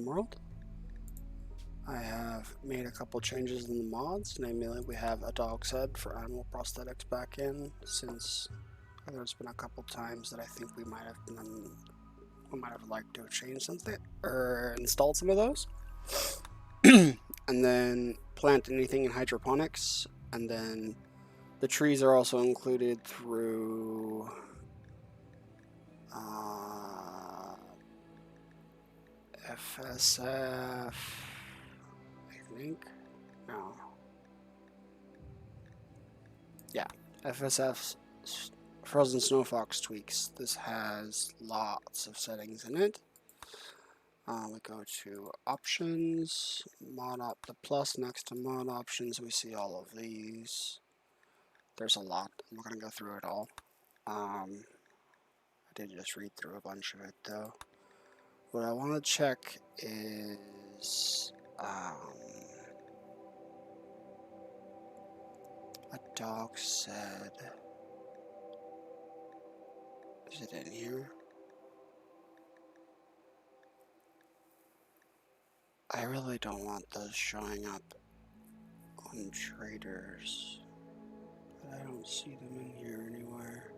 RimWorld. I have made a couple changes in the mods, namely we have a dog's head for animal prosthetics back in, since there's been a couple times that I think we might have liked to have changed something or installed some of those. And then plant anything in hydroponics, and then the trees are also included through FSF, I think. No. Yeah, FSF's Frozen Snow Fox tweaks. This has lots of settings in it. We go to options, the plus next to mod options. We see all of these. There's a lot. I'm not going to go through it all. I did just read through a bunch of it though. What I want to check is a dog said. Is it in here? I really don't want those showing up on traders, but I don't see them in here anywhere.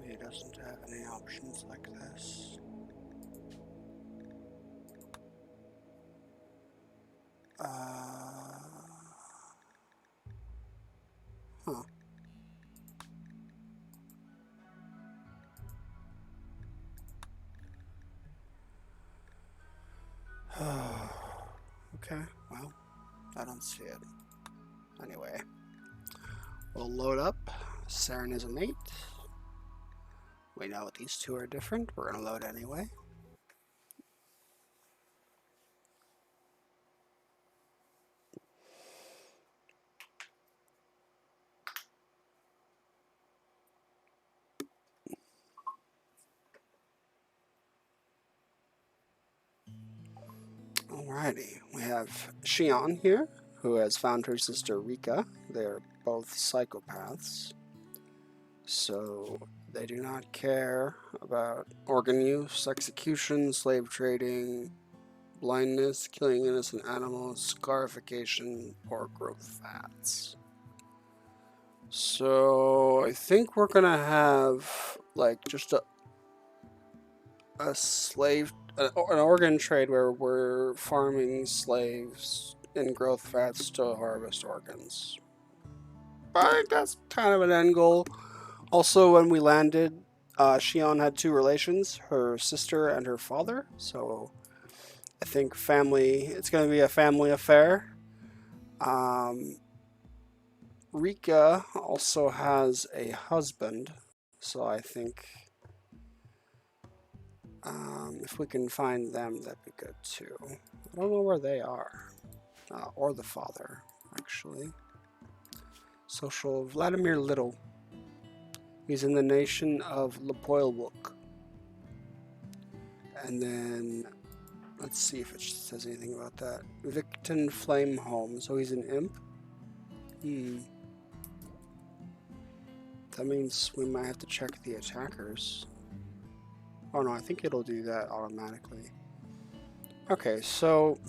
Maybe it doesn't have any options like this. Huh. Okay, well, I don't see it. Anyway, we'll load up Serenism 8. We know these two are different. We're going to load anyway. Alrighty, we have Xion here, who has found her sister Rika. They're both psychopaths, so they do not care about organ use, execution, slave trading, blindness, killing innocent animals, scarification, or growth fats. So I think we're gonna have like just an organ trade where we're farming slaves and growth fats to harvest organs. But I think that's kind of an end goal. Also, when we landed, Xion had two relations, her sister and her father. So I think it's going to be a family affair. Rika also has a husband. So I think if we can find them, that'd be good too. I don't know where they are. Or the father, actually. Social Vladimir Little. He's in the nation of Lepoilwook. And then, let's see if it says anything about that. Victon Flameholm. So he's an imp? That means we might have to check the attackers. Oh no, I think it'll do that automatically. Okay, so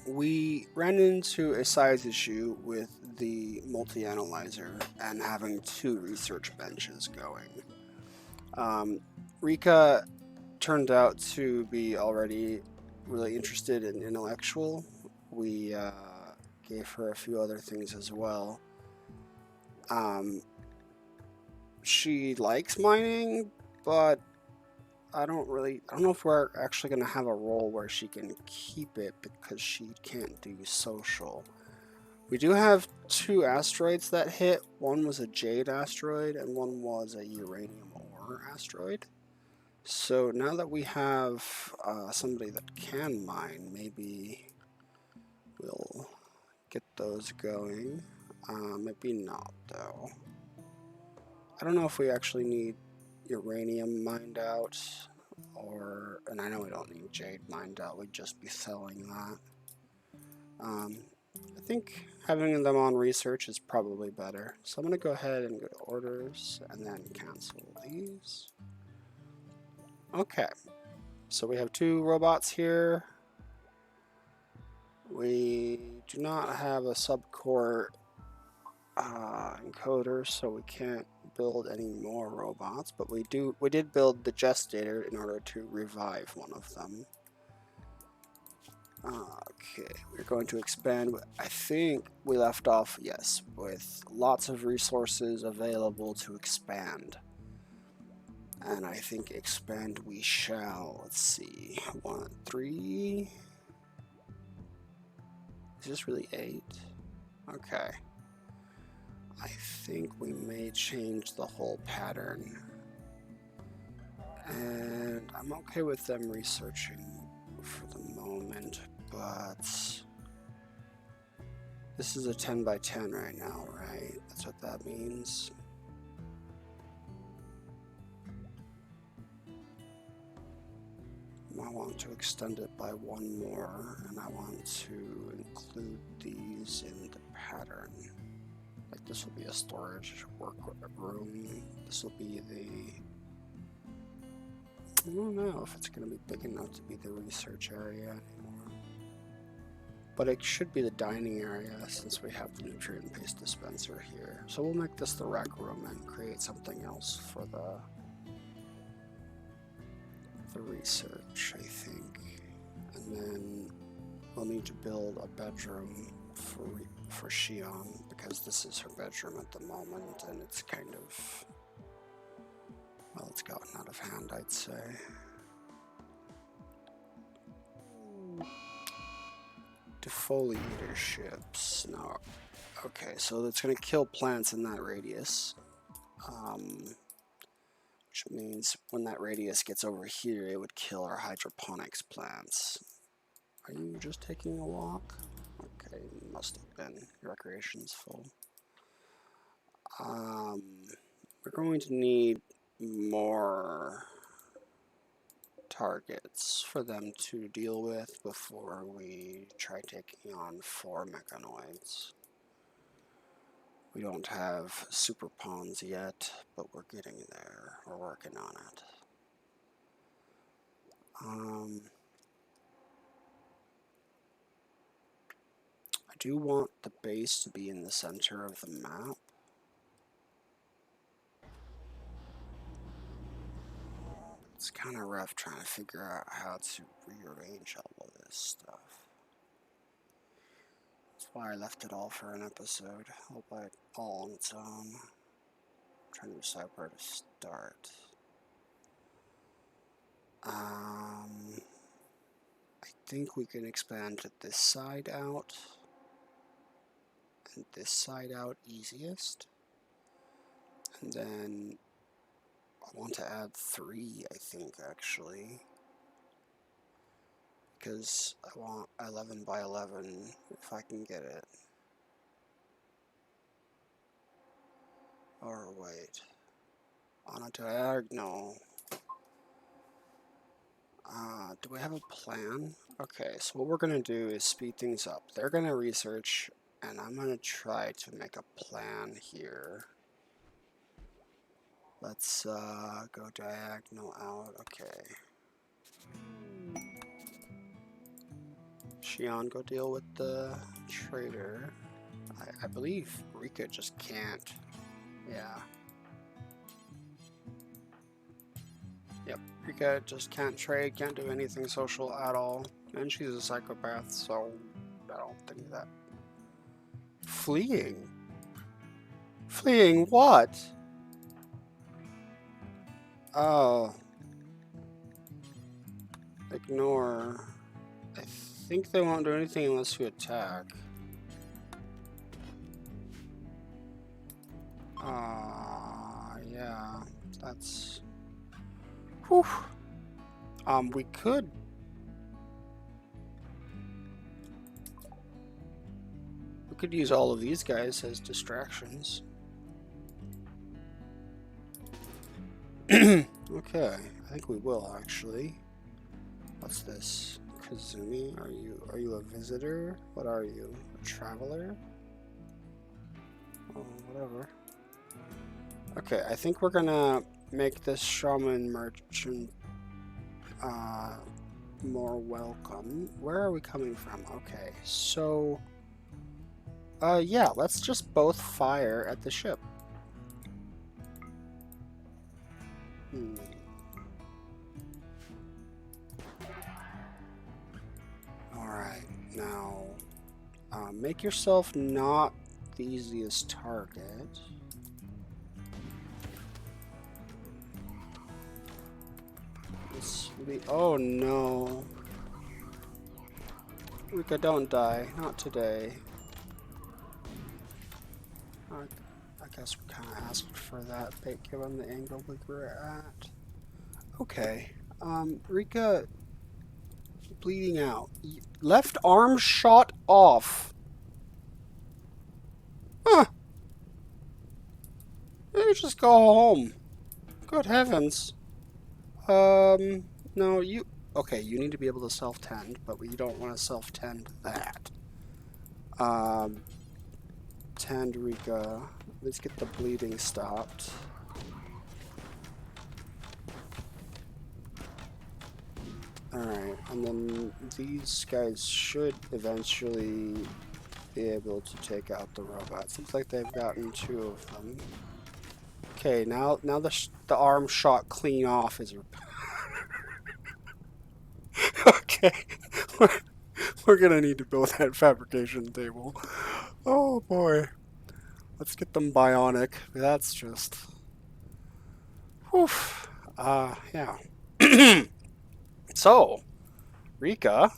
we ran into a size issue with the multi-analyzer and having two research benches going. Rika turned out to be already really interested in intellectual. We gave her a few other things as well. She likes mining, but I don't know if we're actually going to have a role where she can keep it because she can't do social. We do have two asteroids that hit. One was a jade asteroid and one was a uranium ore asteroid. So now that we have somebody that can mine, maybe we'll get those going. Maybe not though. I don't know if we actually need uranium mined out, and I know we don't need jade mined out, we'd just be selling that. I think having them on research is probably better. So I'm going to go ahead and go to orders and then cancel these. Okay, so we have 2 robots here. We do not have a subcore encoder, so we can't build any more robots, but we did build the gestator in order to revive one of them. Okay, we're going to expand. I think we left off, yes, with lots of resources available to expand. And I think expand we shall. Let's see. 1, 3. Is this really 8? Okay. I think we may change the whole pattern. And I'm okay with them researching for the moment, but this is a 10 by 10 right now, right? That's what that means. I want to extend it by 1 more, and I want to include these in the pattern. Like this will be a storage work room. This will be the... I don't know if it's going to be big enough to be the research area anymore. But it should be the dining area since we have the nutrient-based dispenser here. So we'll make this the rec room and create something else for the research, I think. And then we'll need to build a bedroom for Shion because this is her bedroom at the moment and it's kind of, well, it's gotten out of hand, I'd say. Defoliator ships. No. Okay, so it's going to kill plants in that radius. Which means when that radius gets over here, it would kill our hydroponics plants. Are you just taking a walk? Okay, must have been. Your recreation's full. We're going to need more targets for them to deal with before we try taking on 4 mechanoids. We don't have super pawns yet, but we're getting there. We're working on it. I do want the base to be in the center of the map. It's kind of rough trying to figure out how to rearrange all of this stuff. That's why I left it all for an episode, all on its own. I'm trying to decide where to start. I think we can expand to this side out and this side out easiest. And then I want to add 3, I think, actually. Because I want 11 by 11 if I can get it. Or wait. On a diagonal. Do we have a plan? Okay, so what we're going to do is speed things up. They're going to research, and I'm going to try to make a plan here. Let's go diagonal out. Okay. Shion, go deal with the trader. I believe Rika just can't. Yeah. Yep, Rika just can't trade, can't do anything social at all. And she's a psychopath, so I don't think that. Fleeing? Fleeing what? Oh. Ignore. I think they won't do anything unless you attack. Yeah, that's... Whew. We could... We could use all of these guys as distractions. Okay, I think we will actually. What's this? Kazumi, are you a visitor? What are you? A traveler? Oh, whatever. Okay, I think we're gonna make this shaman merchant more welcome. Where are we coming from? Okay, so yeah, let's just both fire at the ship. Alright, now make yourself not the easiest target. Oh no. Rika, don't die. Not today. I guess we kind of asked for that, given the angle we were at. Okay. Rika, bleeding out. Left arm shot off. Huh. Maybe just go home. Good heavens. No, you... Okay, you need to be able to self-tend, but you don't want to self-tend that. Tend Rika. Let's get the bleeding stopped. Alright, and then these guys should eventually be able to take out the robot. Seems like they've gotten 2 of them. Okay, now the arm shot clean off is... Okay. We're gonna need to build that fabrication table. Oh boy. Let's get them bionic. That's just... Whew. Yeah. So, Rika,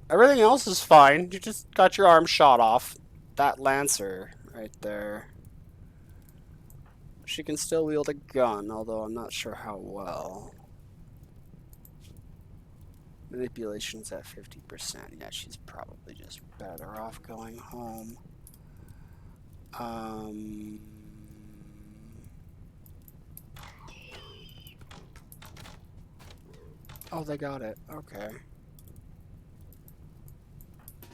everything else is fine. You just got your arm shot off. That Lancer right there. She can still wield a gun, although I'm not sure how well. Manipulation's at 50%. Yeah, she's probably just better off going home. Oh, they got it. Okay.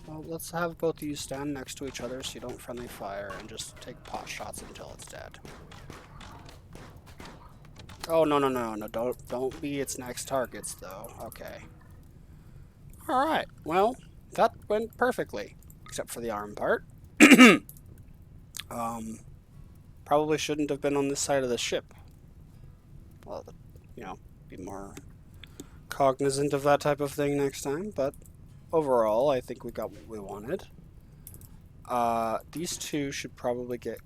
Well, let's have both of you stand next to each other so you don't friendly fire and just take pot shots until it's dead. Oh, no. Don't be its next targets, though. Okay. Alright, well, that went perfectly. Except for the arm part. Probably shouldn't have been on this side of the ship. Well, you know, be more cognizant of that type of thing next time, but overall, I think we got what we wanted. These two should probably get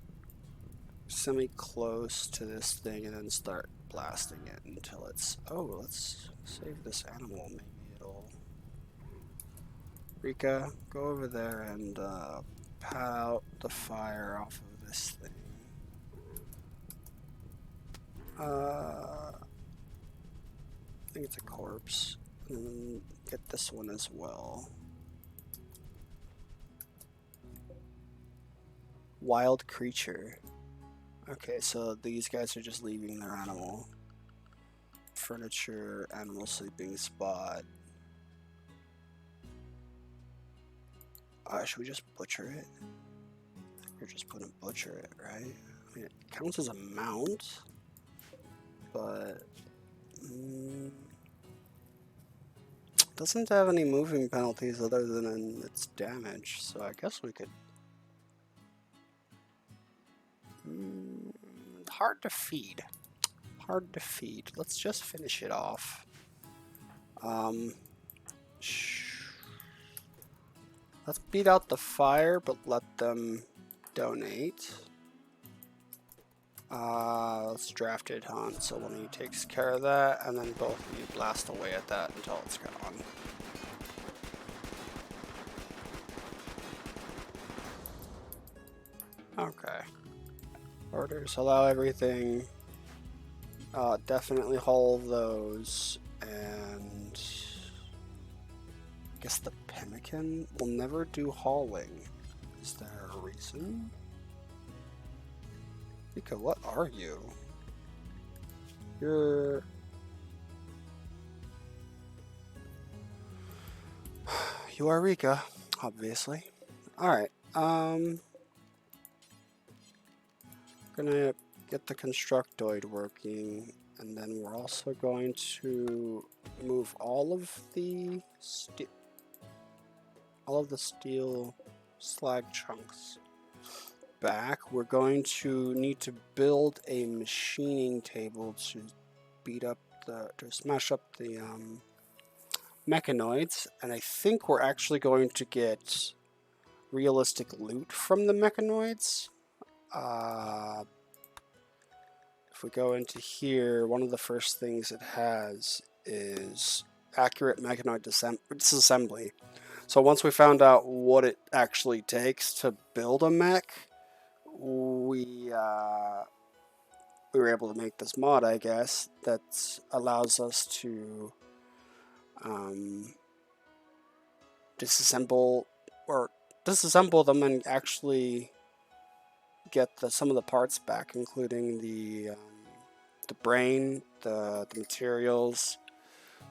semi-close to this thing and then start blasting it until it's... Oh, let's save this animal. Maybe it'll... Rika, go over there and pat out the fire off of this thing. I think it's a corpse. And then get this one as well. Wild creature. Okay, so these guys are just leaving their animal. Furniture, animal sleeping spot. Should we just butcher it? We're just gonna butcher it, right? I mean, it counts as a mount, but doesn't have any moving penalties other than in its damage, so I guess we could... hard to feed. Hard to feed. Let's just finish it off. Let's beat out the fire, but let them donate. Let's draft it on, so one of you takes care of that, and then both of you blast away at that until it's gone. Okay. Orders allow everything. Definitely haul those, and I guess the pemmican will never do hauling. Is there a reason? Rika, what are you? You're... You are Rika, obviously. Alright, gonna get the constructoid working, And then we're also going to move all of the steel slag chunks back. We're going to need to build a machining table to smash up the mechanoids, and I think we're actually going to get realistic loot from the mechanoids. If we go into here, one of the first things it has is accurate mechanoid disassembly. So once we found out what it actually takes to build a mech, we were able to make this mod, I guess, that allows us to disassemble them and actually get some of the parts back, including the brain, the materials.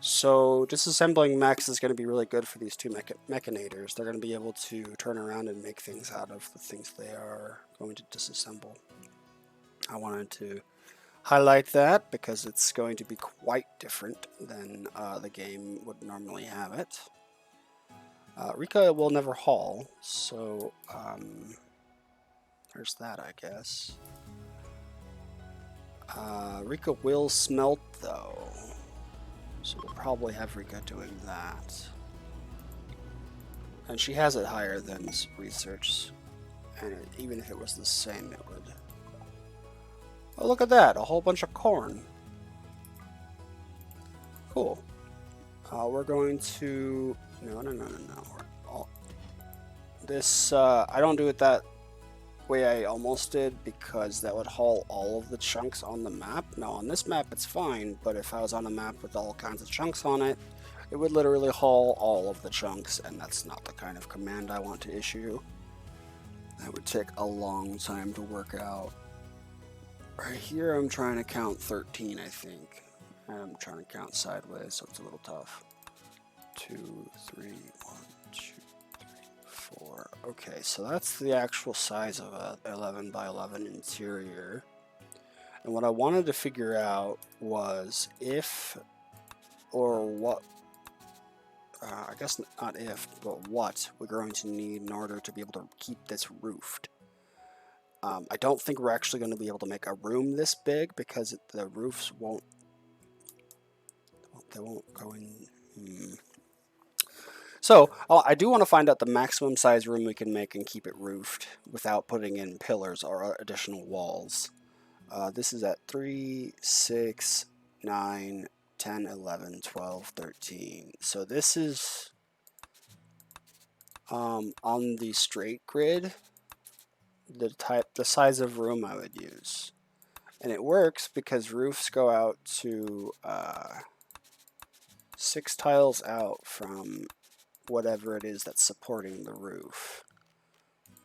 So disassembling mechs is going to be really good for these two mechanators. They're going to be able to turn around and make things out of the things they are going to disassemble. I wanted to highlight that because it's going to be quite different than the game would normally have it. Rika will never haul, so there's that, I guess. Rika will smelt, though, so we'll probably have Rika doing that. And she has it higher than research, and even if it was the same, it would... Oh, look at that! A whole bunch of corn. Cool. We're going to... No. This, I don't do it that way I almost did, because that would haul all of the chunks on the map. Now, on this map, it's fine, but if I was on a map with all kinds of chunks on it, it would literally haul all of the chunks, and that's not the kind of command I want to issue. That would take a long time to work out. Right here, I'm trying to count 13, I think. I'm trying to count sideways, so it's a little tough. 2, 3, 1, 2, 3, 4. Okay, so that's the actual size of a 11 by 11 interior. And what I wanted to figure out was if, or what, I guess not if, but what we're going to need in order to be able to keep this roofed. I don't think we're actually going to be able to make a room this big because the roofs won't go in. So I do want to find out the maximum size room we can make and keep it roofed without putting in pillars or additional walls. This is at 3, 6, 9, 10, 11, 12, 13. So this is on the straight grid, the size of room I would use. And it works because roofs go out to 6 tiles out from whatever it is that's supporting the roof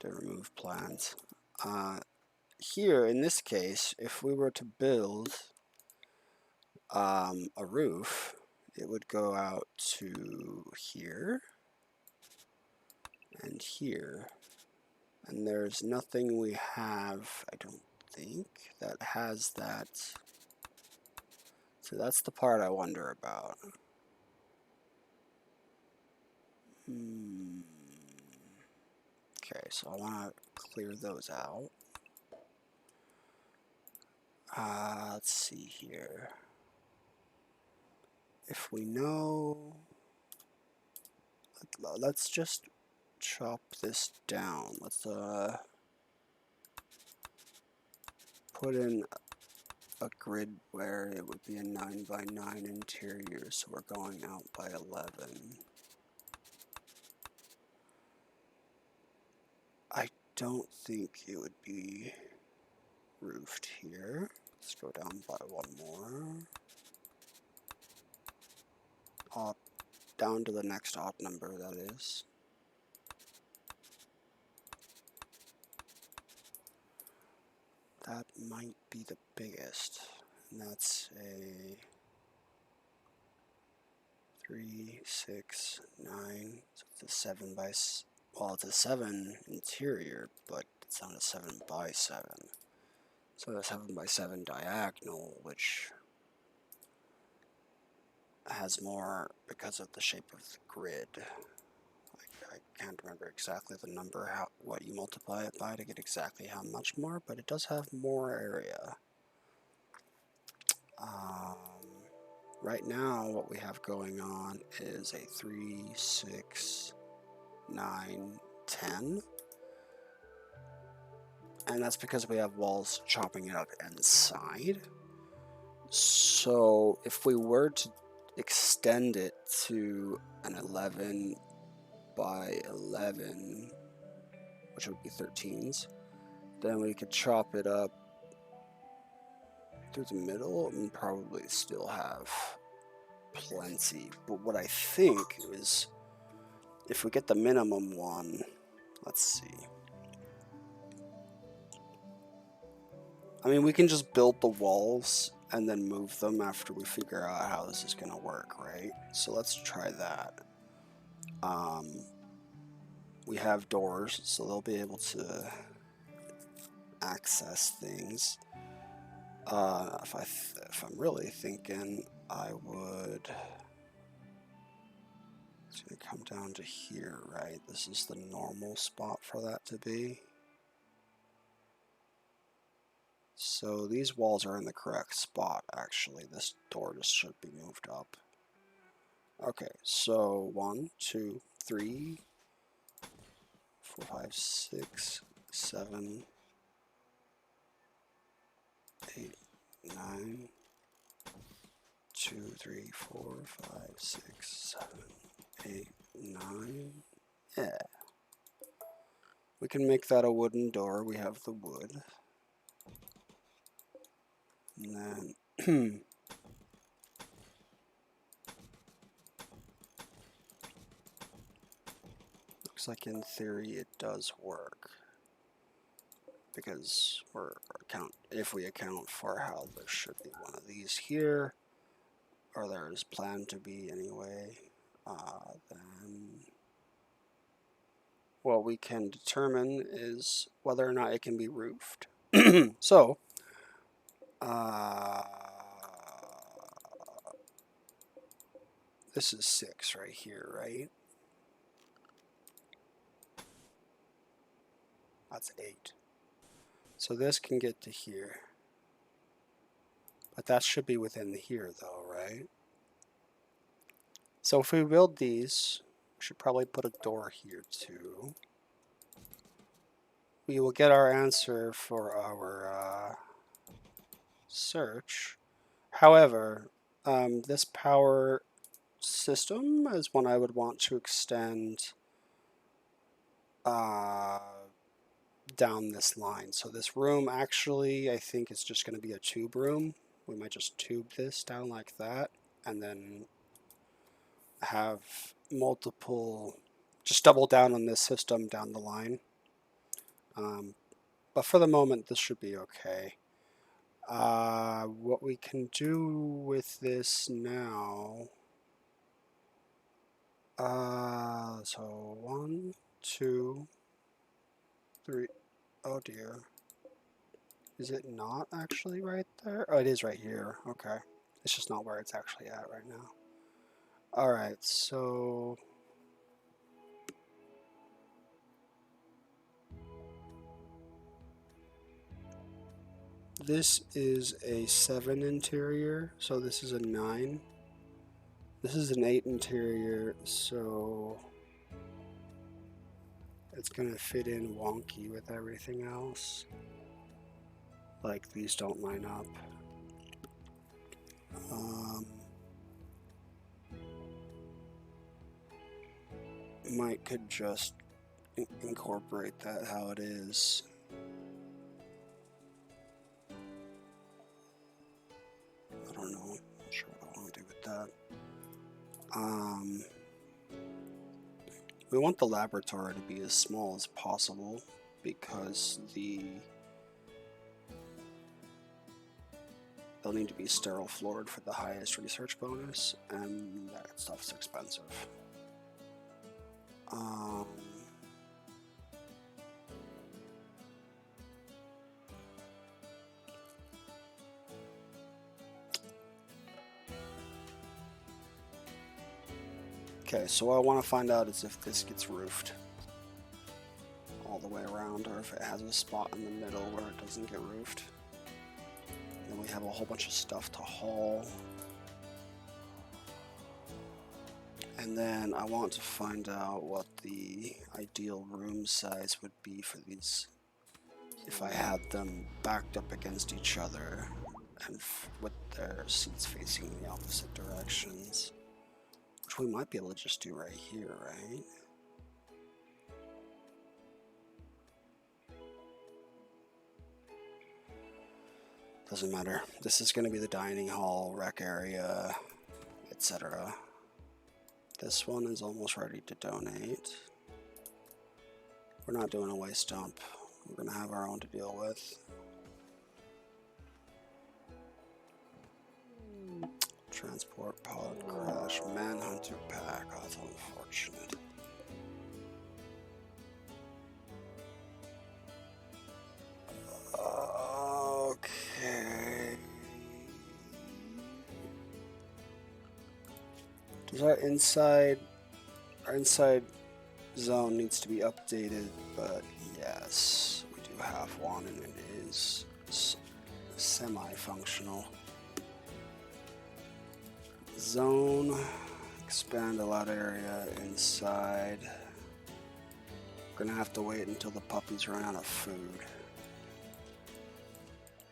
to remove plants. Here, in this case, if we were to build a roof, it would go out to here and here. And there's nothing we have, I don't think, that has that. So that's the part I wonder about. Okay, so I want to clear those out. Let's see here. If we know, let's just chop this down. Let's put in a grid where it would be a 9 by 9 interior, so we're going out by 11. I don't think it would be roofed here. Let's go down by 1 more. Down to the next odd number, that is. That might be the biggest, and that's a 3, 6, 9. So it's a 7 by, well, it's a 7 interior, but it's not a 7 by 7. So a 7 by 7 diagonal, which has more because of the shape of the grid. I can't remember exactly the number, what you multiply it by to get exactly how much more, but it does have more area. Right now, what we have going on is a 3, 6, 9, 10. And that's because we have walls chopping it up inside. So if we were to extend it to an 11 by 11, which would be 13s, then we could chop it up through the middle and probably still have plenty. But what I think is, if we get the minimum one, let's see. I mean, we can just build the walls and then move them after we figure out how this is going to work, right? So let's try that. We have doors, so they'll be able to access things. If I'm really thinking, I would... It's going to come down to here, right? This is the normal spot for that to be. So these walls are in the correct spot, actually. This door just should be moved up. Okay, so 1, 2, 3, 4, 5, 6, 7, 8, 9, 2, 3, 4, 5, 6, 7, 8, 9. Yeah. We can make that a wooden door. We have the wood. And then looks like in theory it does work, because if we account for how there should be one of these here, or there is planned to be anyway, then what we can determine is whether or not it can be roofed. So this is 6 right here, right? That's 8. So this can get to here. But that should be within here though, right? So if we build these, we should probably put a door here too. We will get our answer for our search. However, this power system is one I would want to extend down this line. So this room actually, I think it's just going to be a tube room. We might just tube this down like that, and then have multiple, just double down on this system down the line. But for the moment, this should be okay. What we can do with this now, so 1, 2, 3, oh dear. Is it not actually right there? Oh, it is right here. Okay. It's just not where it's actually at right now. Alright, so... this is a 7 interior, so this is a 9. This is an 8 interior, so... it's gonna fit in wonky with everything else. Like, these don't line up. Could just incorporate that how it is. I don't know. I'm not sure what I want to do with that. We want the laboratory to be as small as possible because they'll need to be sterile floored for the highest research bonus, and that stuff's expensive. Okay, so what I want to find out is if this gets roofed all the way around, or if it has a spot in the middle where it doesn't get roofed. Then we have a whole bunch of stuff to haul. And then I want to find out what the ideal room size would be for these if I had them backed up against each other and with their seats facing in the opposite directions. Which we might be able to just do right here, right? Doesn't matter. This is going to be the dining hall, rec area, etc. This one is almost ready to donate. We're not doing a waste dump. We're going to have our own to deal with. Transport pod crash, manhunter pack. Oh, that's unfortunate. Okay. Does our inside zone needs to be updated? But yes, we do have one, and it is semi-functional. Zone, expand allowed area inside. We're gonna have to wait until the puppies run out of food.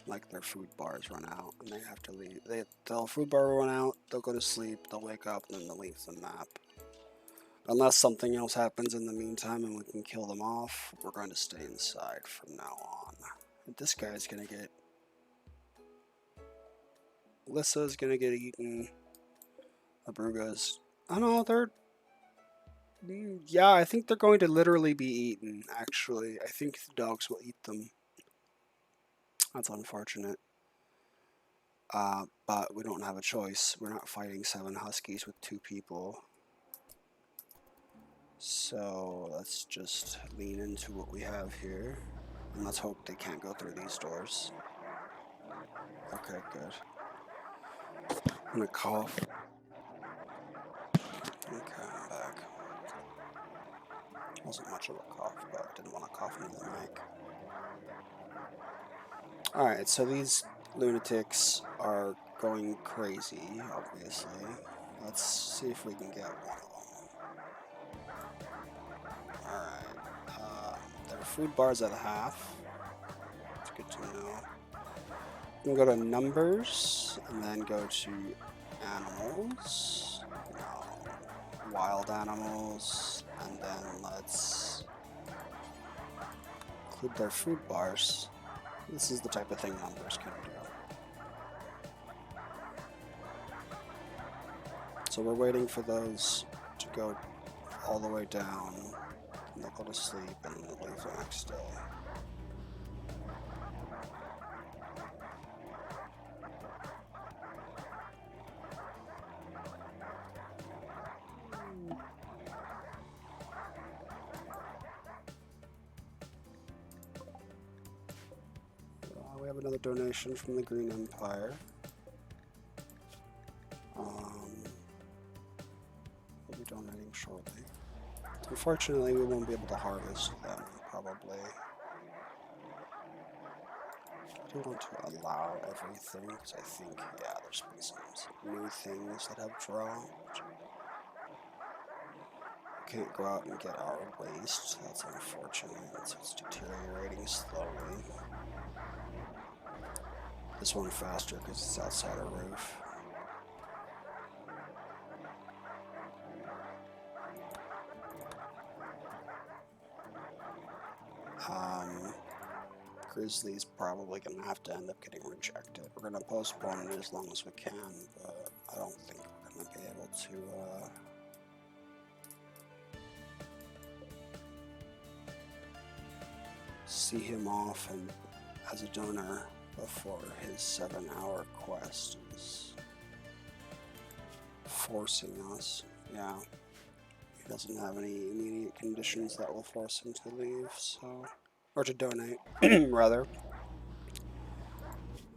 Like their food bars run out and they have to leave. They'll food bar run out, they'll go to sleep, they'll wake up, and then they'll leave the map. Unless something else happens in the meantime and we can kill them off, we're going to stay inside from now on. And this guy's gonna get... Alyssa's gonna get eaten. Abruga's... Oh no, they're... Yeah, I think they're going to literally be eaten, actually. I think the dogs will eat them. That's unfortunate. But we don't have a choice. We're not fighting 7 huskies with 2 people. So let's just lean into what we have here. And let's hope they can't go through these doors. Okay, good. I'm gonna cough. Okay, I'm back. Wasn't much of a cough, but I didn't want to cough into the mic. Alright, so these lunatics are going crazy, obviously. Let's see if we can get one of them. Alright, their food bar's at half. It's good to know. We can go to numbers, and then go to animals. No, wild animals, and then let's include their food bars. This is the type of thing numbers can do. So we're waiting for those to go all the way down, and they'll go to sleep, and then they'll leave the next day. We have another donation from the Green Empire. We'll be donating shortly. Unfortunately, we won't be able to harvest them, probably. I do want to allow everything, because I think, yeah, there's been some new things that have dropped. We can't go out and get our waste. That's unfortunate. So it's deteriorating slowly. This one faster because it's outside a roof. Grizzly's probably going to have to end up getting rejected. We're going to postpone it as long as we can, but I don't think we're going to be able to see him off and as a donor before his 7-hour quest is forcing us. Yeah, he doesn't have any immediate conditions that will force him to leave, so... Or to donate, rather.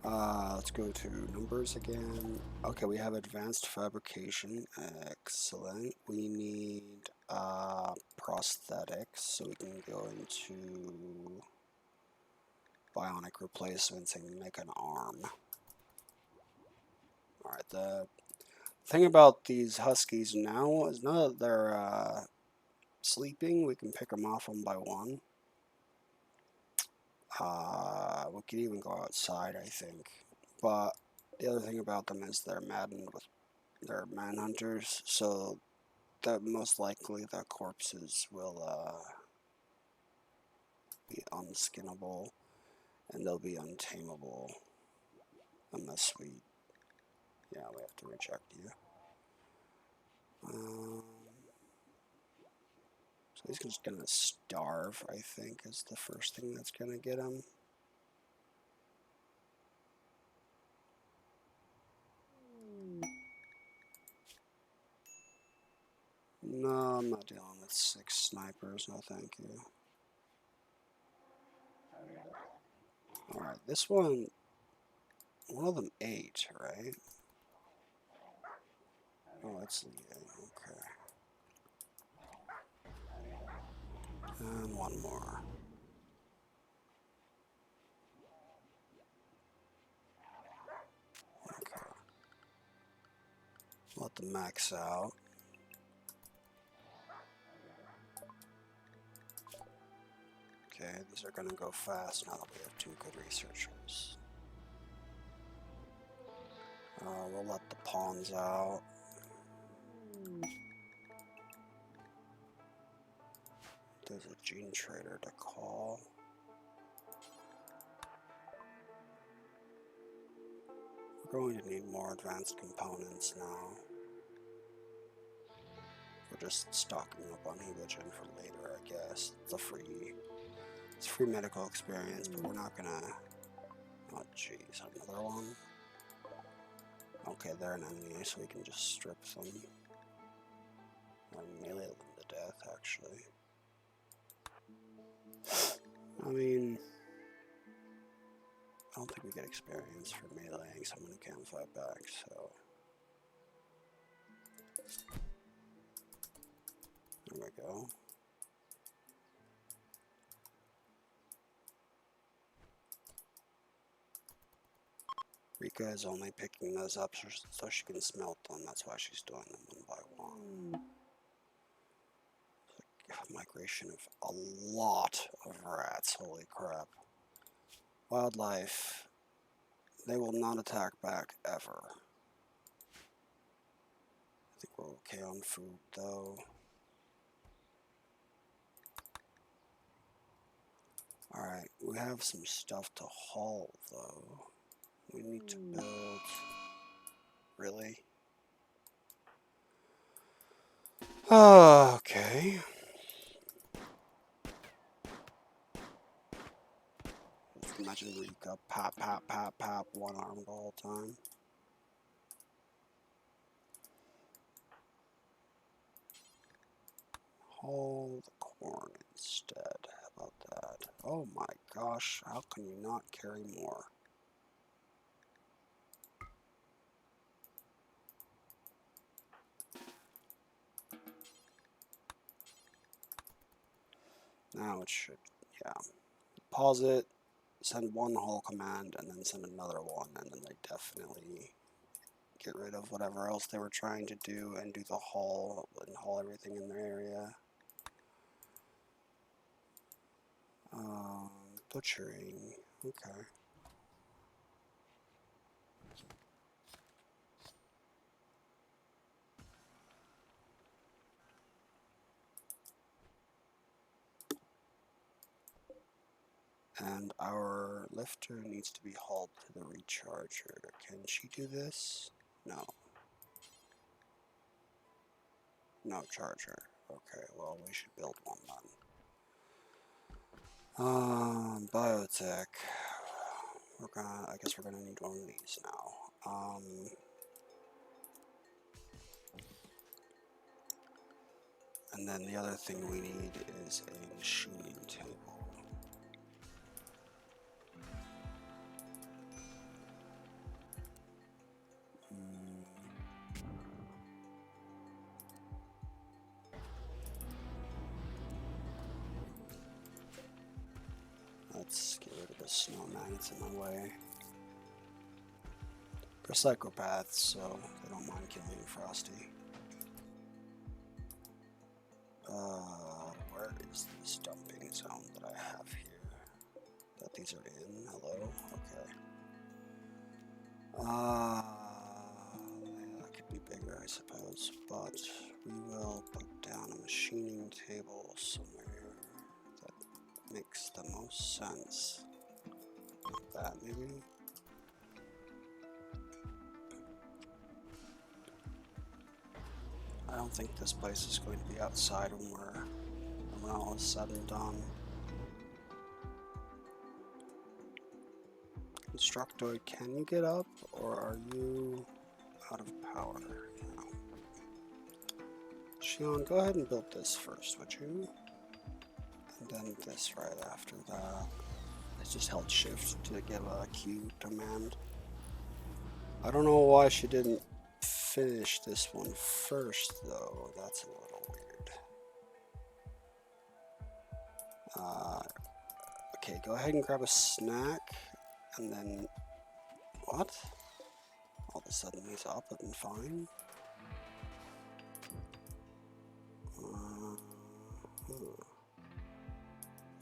Let's go to numbers again. Okay, we have advanced fabrication. Excellent. We need prosthetics, so we can go into bionic replacements and make an arm. Alright, the thing about these huskies now is now that they're sleeping, we can pick them off one by one. We could even go outside, I think. But the other thing about them is they're manhunters, so that most likely the corpses will be unskinnable and they'll be untamable unless we have to reject you. So he's just gonna starve, I think, is the first thing that's gonna get him. No, I'm not dealing with 6 snipers, no thank you. Alright, this one of them ate, right? Oh, it's leaving, okay. And one more. Okay. Let them max out. Okay, these are gonna go fast now that we have 2 good researchers. We'll let the pawns out. There's a gene trader to call. We're going to need more advanced components now. We're just stocking up on Hemogen for later, I guess. It's free medical experience, but we're not gonna. Oh, jeez, another one. Okay, they're an enemy, so we can just strip them. Or melee them to death, actually. I mean, I don't think we get experience for meleeing someone who can't fight back, so. There we go. Rika is only picking those up so she can smelt them. That's why she's doing them one by one. Migration of a lot of rats. Holy crap. Wildlife. They will not attack back ever. I think we're okay on food though. Alright, we have some stuff to haul though. We need to build. Really? Okay. Just imagine Rika pop, pop, pop, pop, one armed the whole time. Haul the corn instead. How about that? Oh my gosh, how can you not carry more? Now it should, yeah. Pause it, send one haul command, and then send another one, and then they definitely get rid of whatever else they were trying to do and do the haul and haul everything in their area. Butchering, okay. And our lifter needs to be hauled to the recharger. Can she do this? No. No charger. Okay, well, we should build one then. Biotech. I guess we're gonna need one of these now. And then the other thing we need is a machining table. Let's get rid of the snowman, it's in my way. They're psychopaths, so they don't mind killing Frosty. Where is this dumping zone that I have here? That these are in? Hello? Okay. That could be bigger, I suppose, but we will put down a machining table somewhere that makes the most sense. Like that, maybe? I don't think this place is going to be outside when all is said and done. Constructoid, can you get up, or are you out of power? No. Shion, go ahead and build this first, would you? And then this right after that. I just held shift to give a Q command. I don't know why she didn't finish this one first, though. That's a little weird. Okay, go ahead and grab a snack, and then... What? All of a sudden he's up and fine?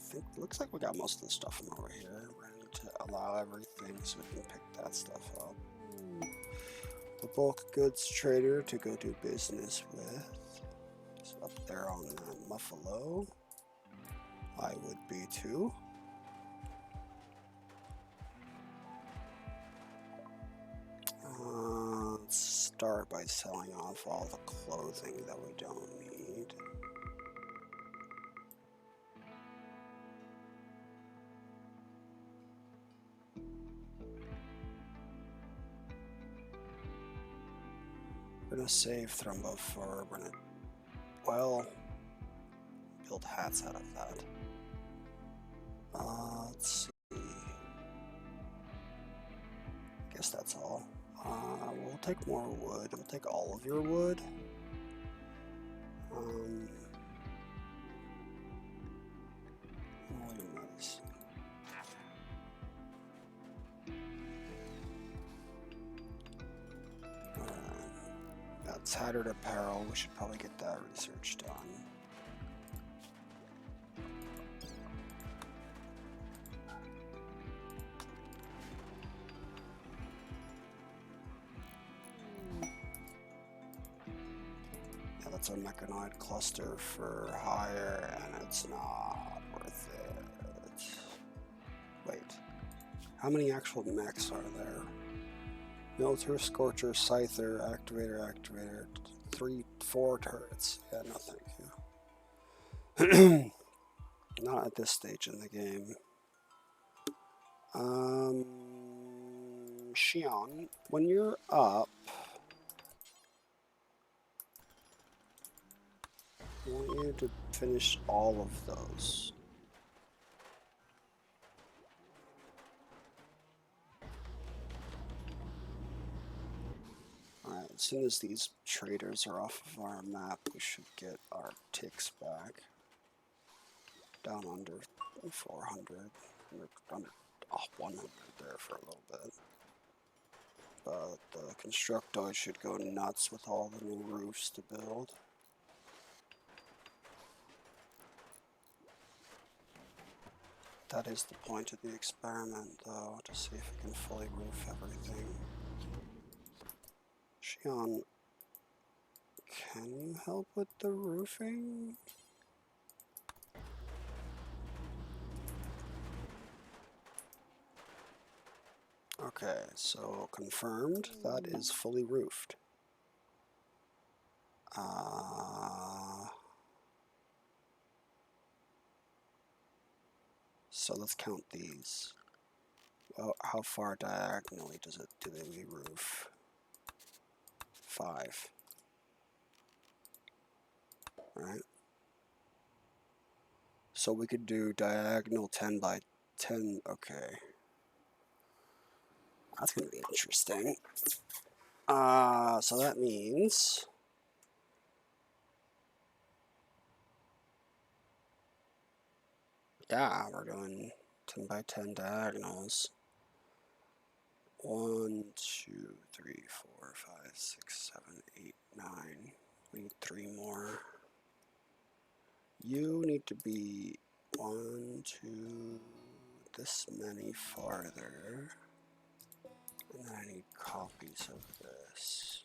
I think, looks like we got most of the stuff from over here. We're going to allow everything so we can pick that stuff up. The bulk goods trader to go do business with. So up there on that Muffalo. I would be too. Let's start by selling off all the clothing that we don't need. We're gonna save Thrombophore. We're gonna, well, build hats out of that. Let's see. I guess that's all. We'll take more wood. We'll take all of your wood. Medicine. Tattered apparel. We should probably get that research done. That's a mechanoid cluster for hire, and it's not worth it. Wait, how many actual mechs are there? Militer, Scorcher, Scyther, Activator, 4 turrets. Yeah, no thank you. Not at this stage in the game. Shion, when you're up, I want you to finish all of those. Alright, as soon as these traders are off of our map, we should get our ticks back. Down under 400. Under 100 there for a little bit. But the Constructoid should go nuts with all the new roofs to build. That is the point of the experiment, though, to see if we can fully roof everything. Shion, can you help with the roofing? Okay, so confirmed, that is fully roofed. So let's count these. Well, how far diagonally do they roof? 5. Right? So we could do diagonal 10 by 10. Okay. That's going to be interesting. So that means... Yeah, we're doing 10 by 10 diagonals. 1, 2, 3, 4, 5, 6, 7, 8, 9. We need 3 more. You need to be 1, 2, this many farther. And then I need copies of this.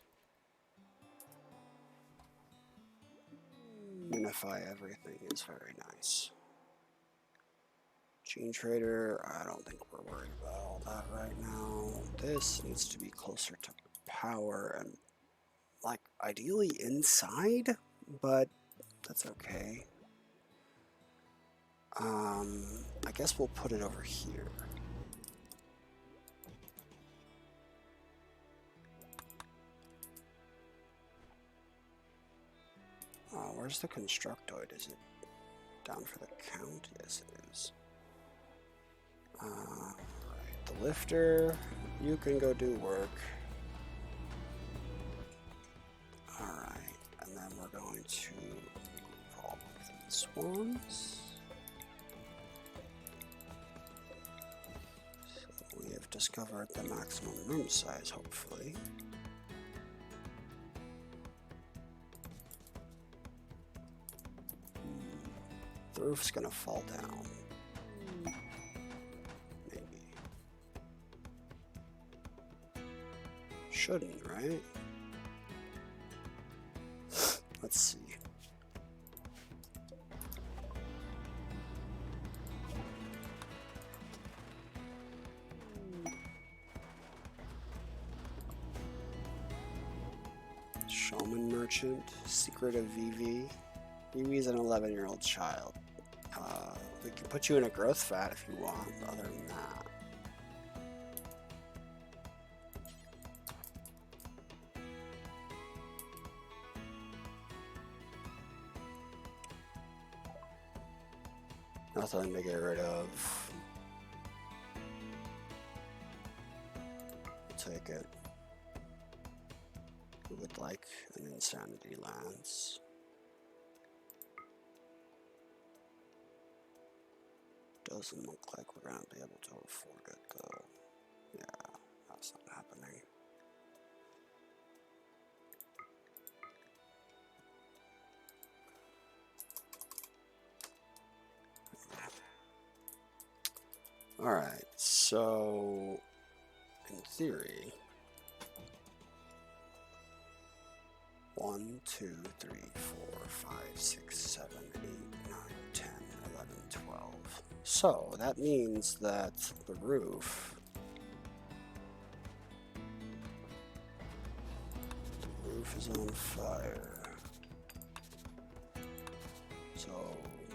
Unify everything is very nice. Gene Trader, I don't think we're worried about all that right now. This needs to be closer to power and, like, ideally inside, but that's okay. I guess we'll put it over here. Where's the constructoid? Is it down for the count? Yes, it is. Right. The lifter, you can go do work. Alright, and then we're going to move all of these ones. So we have discovered the maximum room size, hopefully. The roof's gonna fall down. Maybe. Shouldn't, right? Let's see. Showman Merchant, Secret of VV. VV is an 11-year-old child. We can put you in a growth fat if you want, other than that. Nothing to get rid of. Take it. We would like an Insanity Lance. Doesn't look like we're gonna be able to afford it though. Yeah, that's not happening. Alright, so in theory, 1, 2, 3, 4, 5, 6, 7, 8, 9, 10, 11, 12. So that means that the roof is on fire. So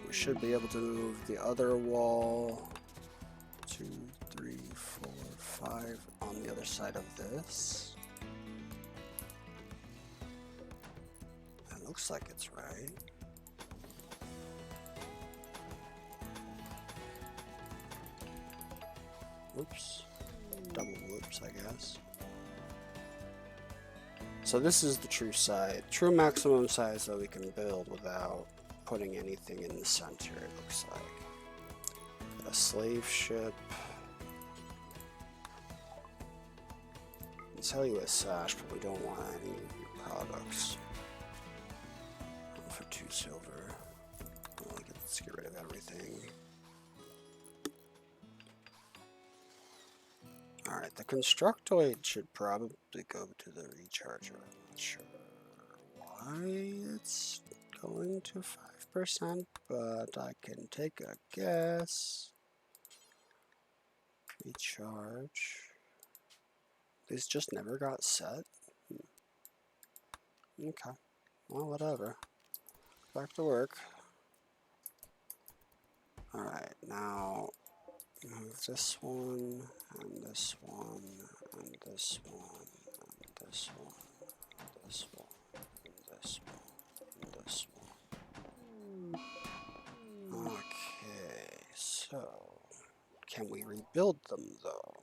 we should be able to move the other wall 2, 3, 4, 5 on the other side of this. That looks like it's right. Oops. Double whoops, I guess. So this is the true size, true maximum size that we can build without putting anything in the center, it looks like. Got a slave ship. I'll sell you a sash, but we don't want any of your products. For 2 silver. Well, let's get rid of everything. Alright, the constructoid should probably go to the recharger. I'm not sure why it's going to 5%, but I can take a guess. Recharge. These just never got set? Okay. Well, whatever. Back to work. Alright, now move this one, and this one, and this one, and this one, and this one, and this one, and this one. Okay, so can we rebuild them though?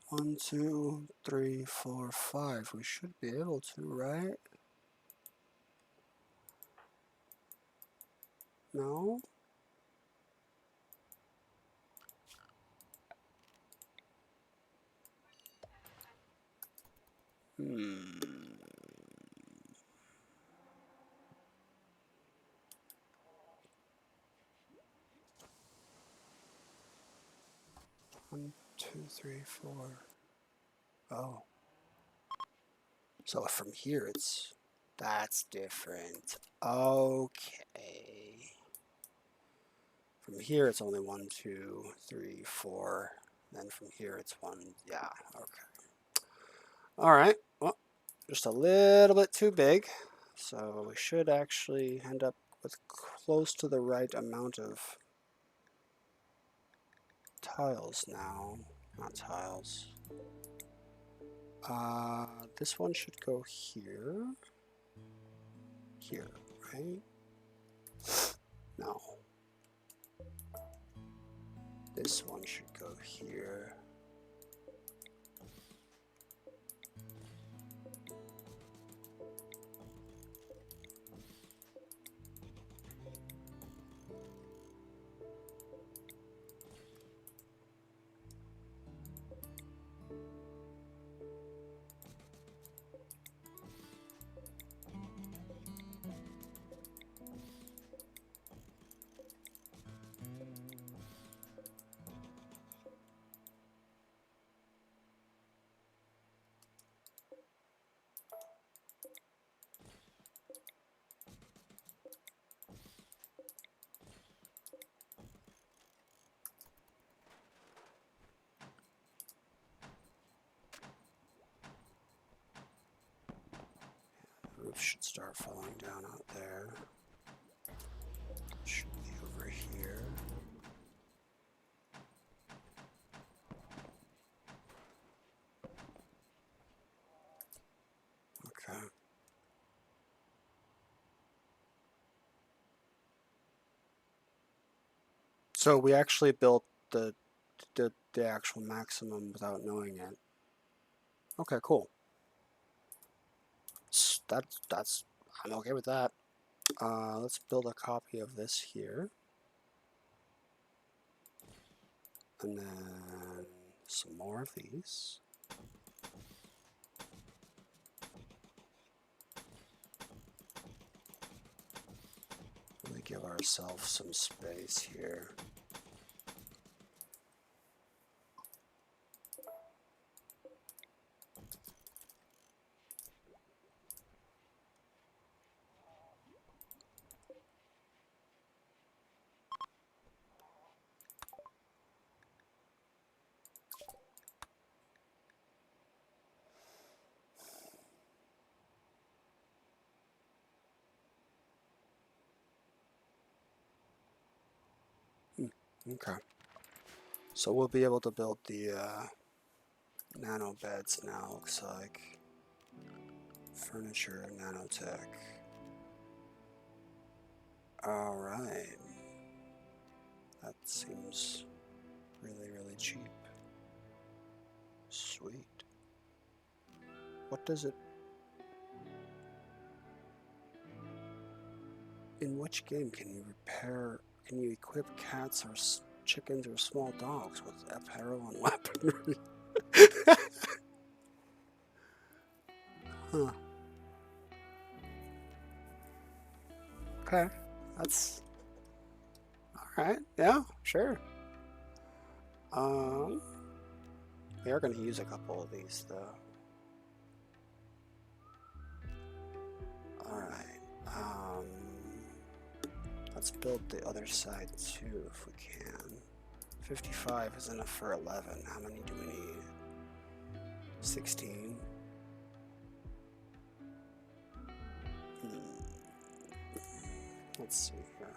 1, 2, 3, 4, 5. We should be able to, right? No? Hmm. One, two, three, four. Oh. So from here that's different. Okay. From here it's only 1, 2, 3, 4. Then from here it's 1. Yeah, okay. Alright. Well, just a little bit too big. So we should actually end up with close to the right amount of tiles now. Not tiles. This one should go here. Here, right? No. This one should go here. The roof should start falling down out there. Should be over here. Okay. So we actually built the actual maximum without knowing it. Okay, cool. That's I'm okay with that. Let's build a copy of this here. And then some more of these. Really give ourselves some space here. Okay. So we'll be able to build the nano beds now, looks like. Furniture, nanotech. Alright. That seems really, really cheap. Sweet. What does it... In which game can you equip cats or chickens or small dogs with apparel and weaponry? Huh. Okay. That's... Alright, yeah, sure. We are going to use a couple of these, though. Alright. Let's build the other side, too, if we can. 55 is enough for 11. How many do we need? 16. Let's see here.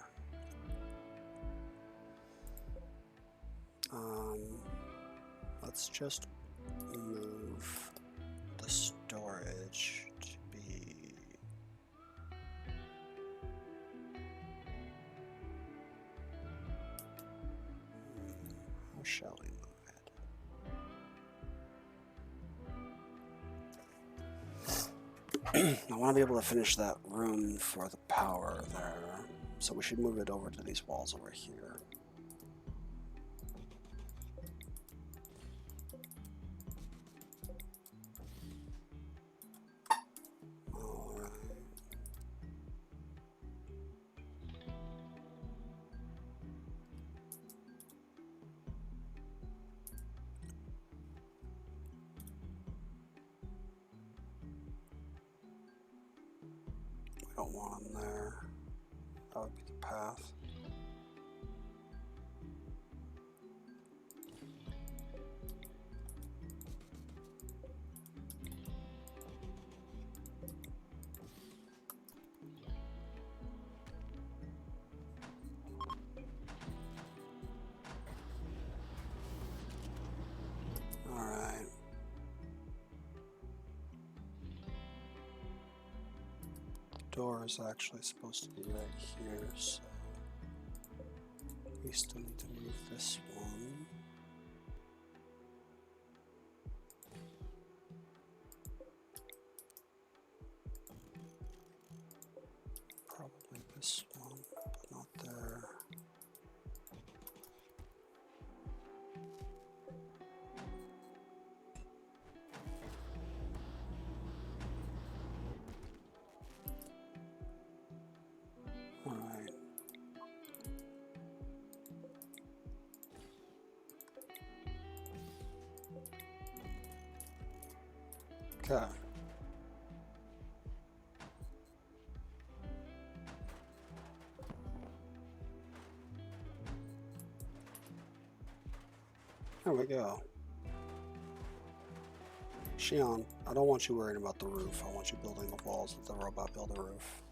Let's just move the storage to be... How shall we move it? I want to be able to finish that room for the power there. So we should move it over to these walls over here. don't want them there. That would be the path. Alright. The door is actually supposed to be right here, so we still need to move this one. Probably this one, but not there. Alright. Okay. There we go. Shion, I don't want you worrying about the roof. I want you building the walls that the robot build a roof.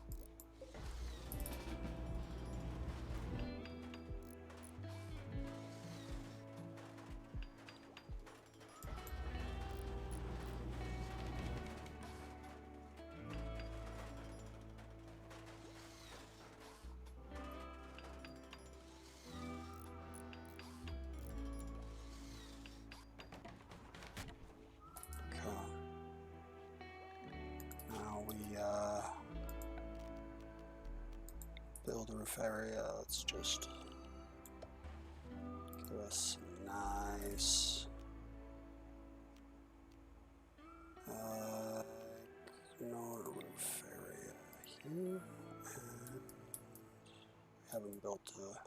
Build a roof area. Let's just give us some nice roof area here, and we haven't built a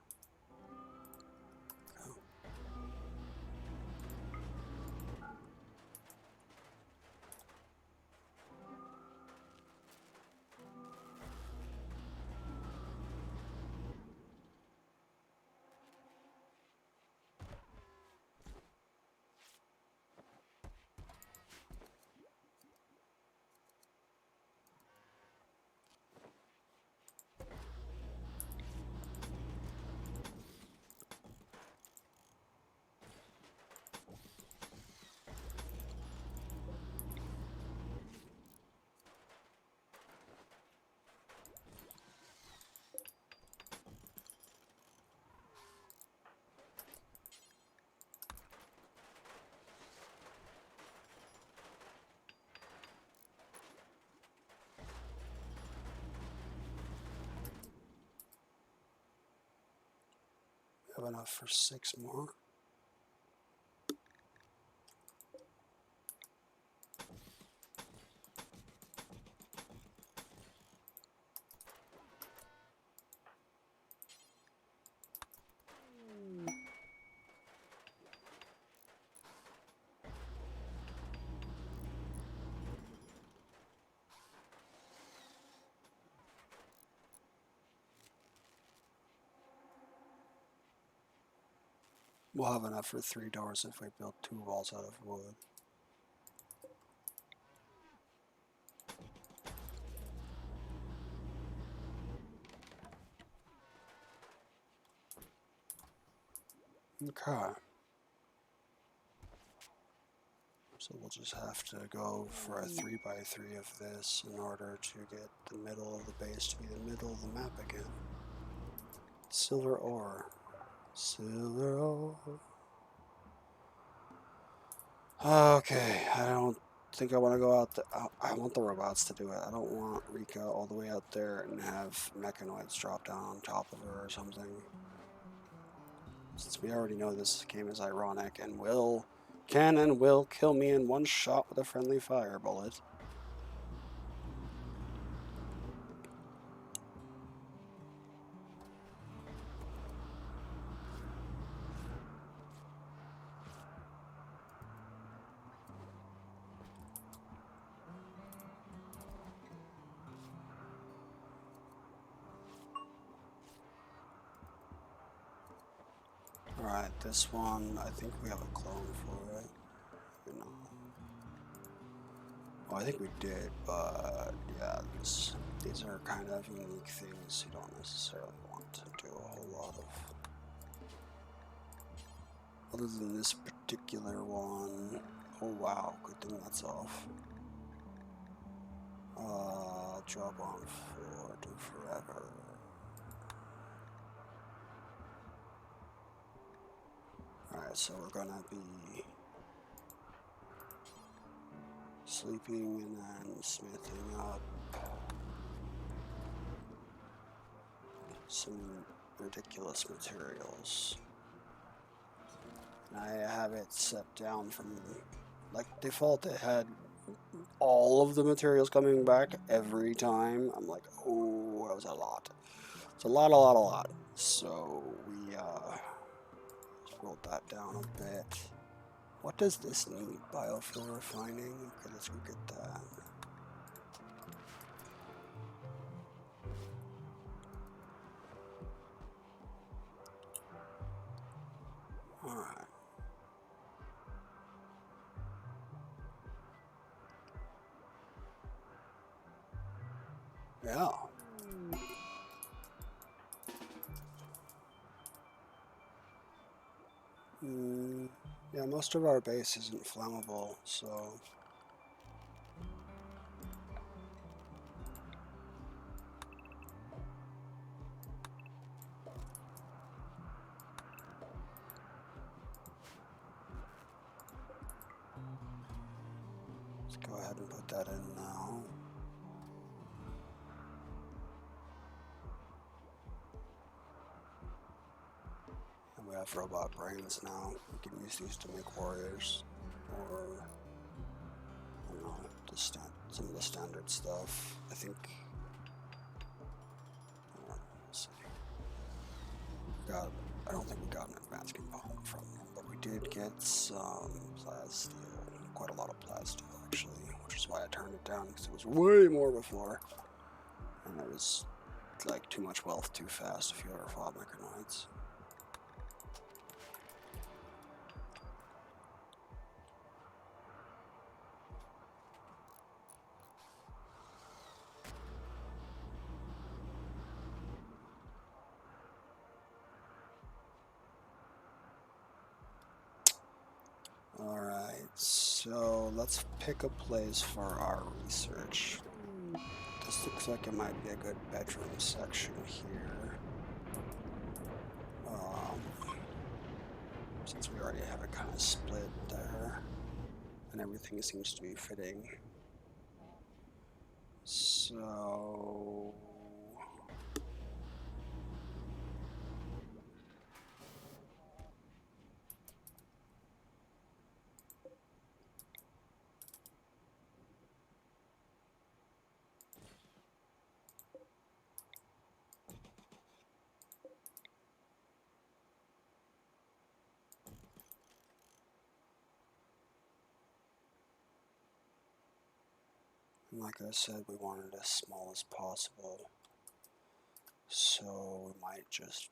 have enough for 6 more. We'll have enough for 3 doors if we build 2 walls out of wood. Okay. So we'll just have to go for a 3x3 of this in order to get the middle of the base to be the middle of the map again. Silver ore. Silver ore. Okay, I don't think I want to go out there. I want the robots to do it. I don't want Rika all the way out there and have mechanoids drop down on top of her or something. Since we already know this game is ironic and can and will kill me in one shot with a friendly fire bullet. Alright, this one, I think we have a clone for it. You know. Well, I think we did, but yeah, these are kind of unique things you don't necessarily want to do a whole lot of. Other than this particular one. Oh wow, good thing that's off. Drop on floor, do forever. Alright, so we're gonna be sleeping and then smithing up some ridiculous materials. And I have it set down from, like, default it had all of the materials coming back every time. I'm like, oh, that was a lot. It's a lot. So we rolled that down a bit. What does this need? Biofuel refining? Okay, let's go get that. Alright. Yeah. Yeah, most of our base isn't flammable, so... Let's go ahead and put that in now. And we have robot brains now. We can use these to make warriors. Or... I don't know, just some of the standard stuff. I think... Let's see. I don't think we got an advanced component from them, but we did get some plasteel, quite a lot of plasteel actually, which is why I turned it down, because it was way more before, and it was like too much wealth too fast if you ever fought Mechanoids. Alright, so let's pick a place for our research. This looks like it might be a good bedroom section here. Since we already have it kind of split there, and everything seems to be fitting. So... like I said, we want it as small as possible, so we might just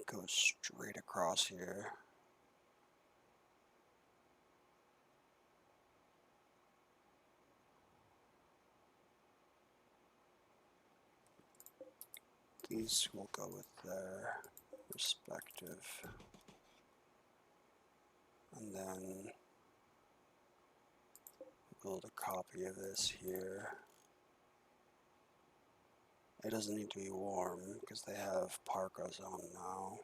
go straight across here. These will go with their respective, and then build a copy of this here. It doesn't need to be warm because they have parkas on now.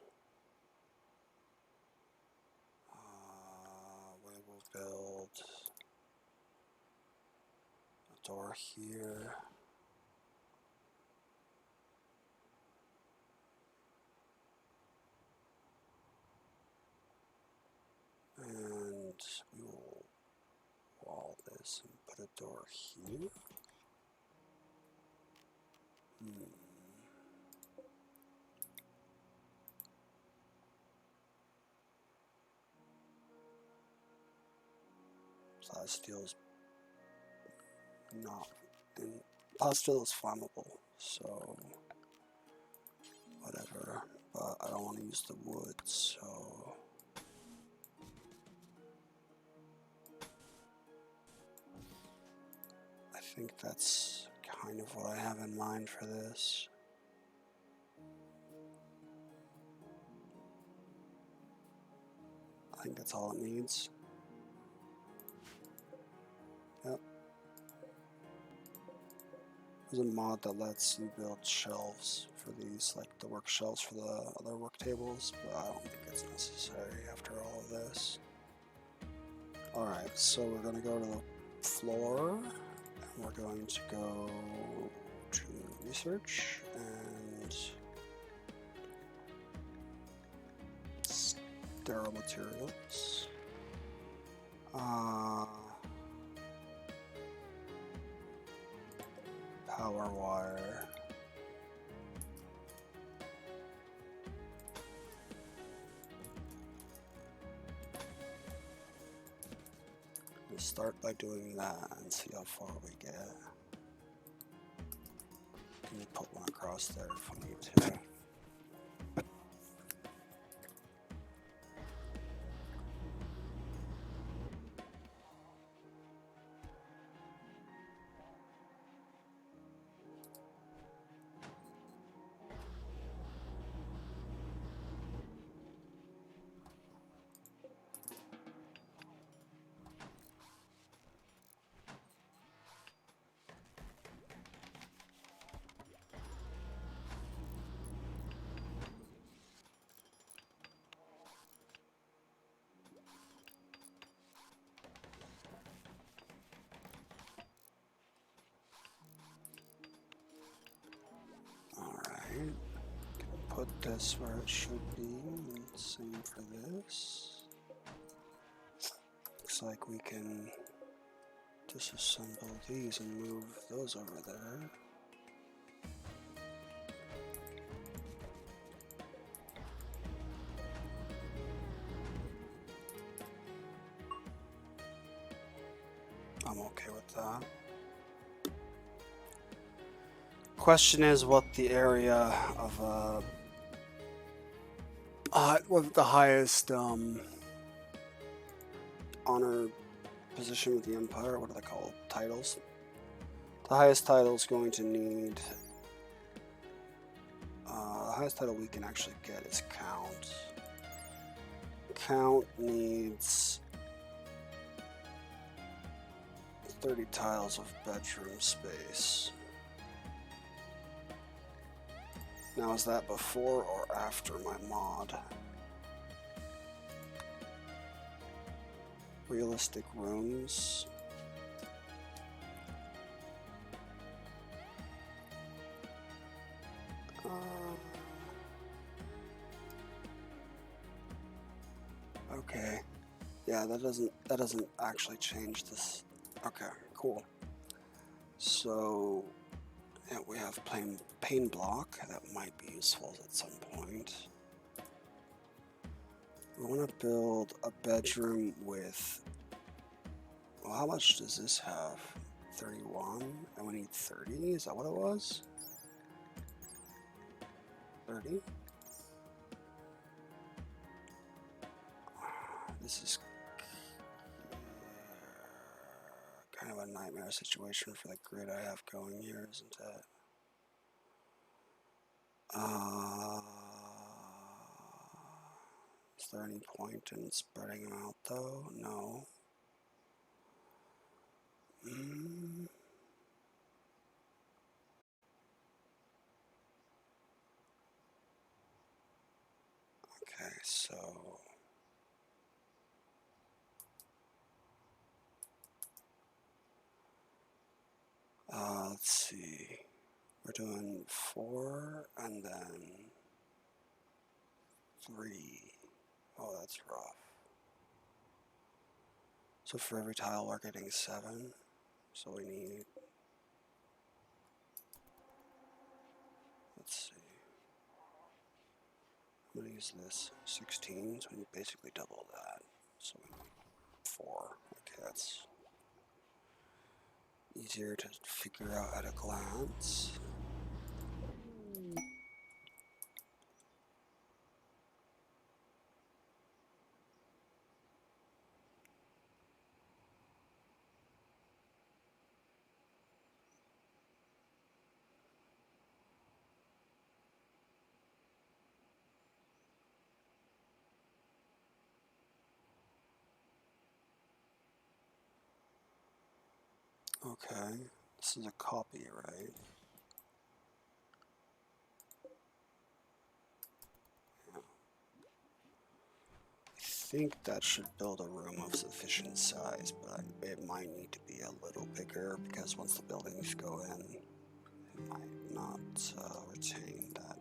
We will build a door here. And we will wall this and put a door here. Plasteel is not, and plasteel is flammable, so whatever. But I don't want to use the wood, so think that's kind of what I have in mind for this. I think that's all it needs. Yep. There's a mod that lets you build shelves for these, like the work shelves for the other work tables, but I don't think it's necessary after all of this. Alright, so we're going to go to the floor, and we're going to go to research and sterile materials. Power wire. We'll start by doing that and see how far we get. Can you put one across there if we need to? Alright, put this where it should be, and same for this. Looks like we can disassemble these and move those over there. I'm okay with that. Question is what the area of what the highest honor position with the Empire, what are they called? Titles? The highest title is going to need the highest title we can actually get is Count. Count needs 30 tiles of bedroom space. Now, is that before or after my mod? Realistic rooms. Okay. Yeah, that doesn't actually change this. Okay, cool. So yeah, we have pane block that might be useful at some point. We want to build a bedroom with, well, how much does this have? 31, and we need 30, is that what it was? 30? This is kind of a nightmare situation for the grid I have going here, isn't it? Is there any point in spreading them out though? No. Okay, so let's see. We're doing 4 and then 3. Oh, that's rough. So for every tile we're getting 7. So we need, let's see. I'm gonna use this 16, so we need basically double that. So we need 4. Okay, that's easier to figure out at a glance. Okay, this is a copy, right? Yeah. I think that should build a room of sufficient size, but it might need to be a little bigger because once the buildings go in, it might not retain that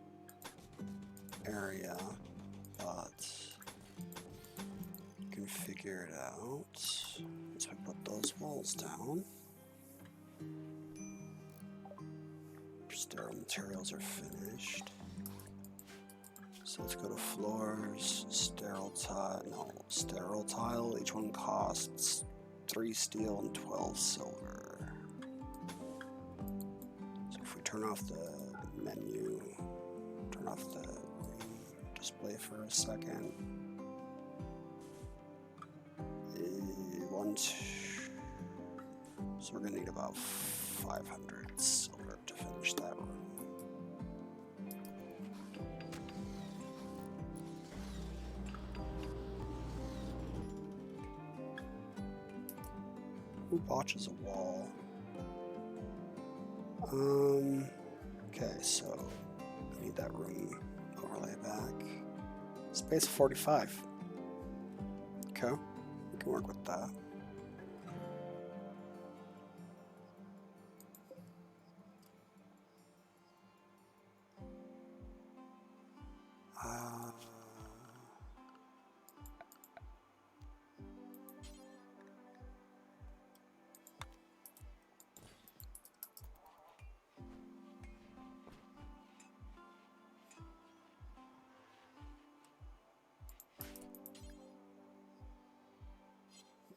area, but you can figure it out once we put those walls down. Sterile materials are finished. So let's go to floors, sterile tile, each one costs 3 steel and 12 silver. So if we turn off the menu, turn off the display for a second. 1, 2. So we're gonna need about 500 silver to finish that room. Who botches a wall? Okay, so I need that room overlay back. Space of 45. Okay, we can work with that.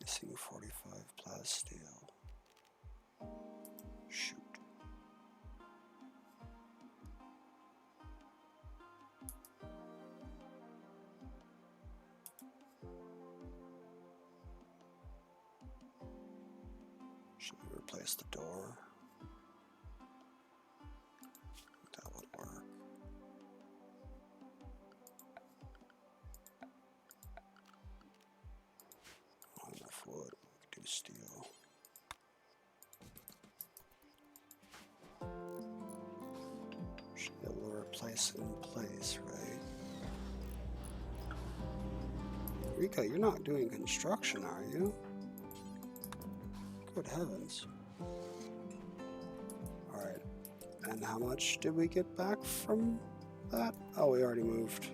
Missing 45 plus steel. Shoot. Should we replace the door? That would work. Not enough wood. We could do steel. Should be able to replace it in place, right? Rika, you're not doing construction, are you? Good heavens. Alright. And how much did we get back from that? Oh, we already moved.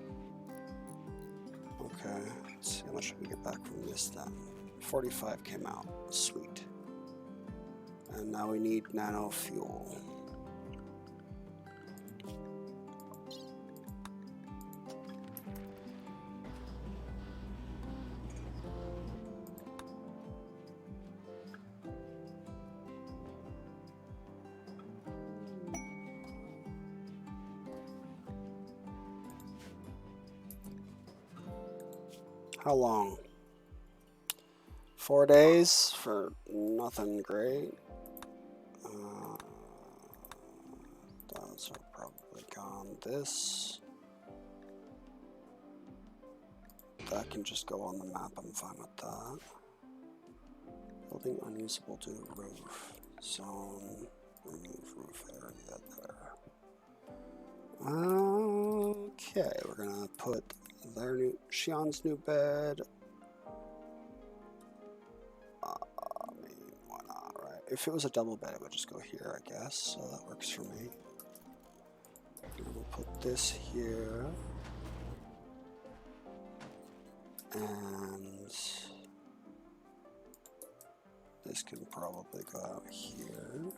Okay. Let's see, how much did we get back from this then? 45 came out. Sweet. And now we need nano fuel. How long? 4 days for nothing great. Those are probably gone. This. That can just go on the map. I'm fine with that. Building unusable due to roof. Zone. Remove roof area there. Okay, we're gonna put their new Shion's new bed. I mean, why not, right? If it was a double bed, it would just go here, I guess. So that works for me. And we'll put this here. And this can probably go out here.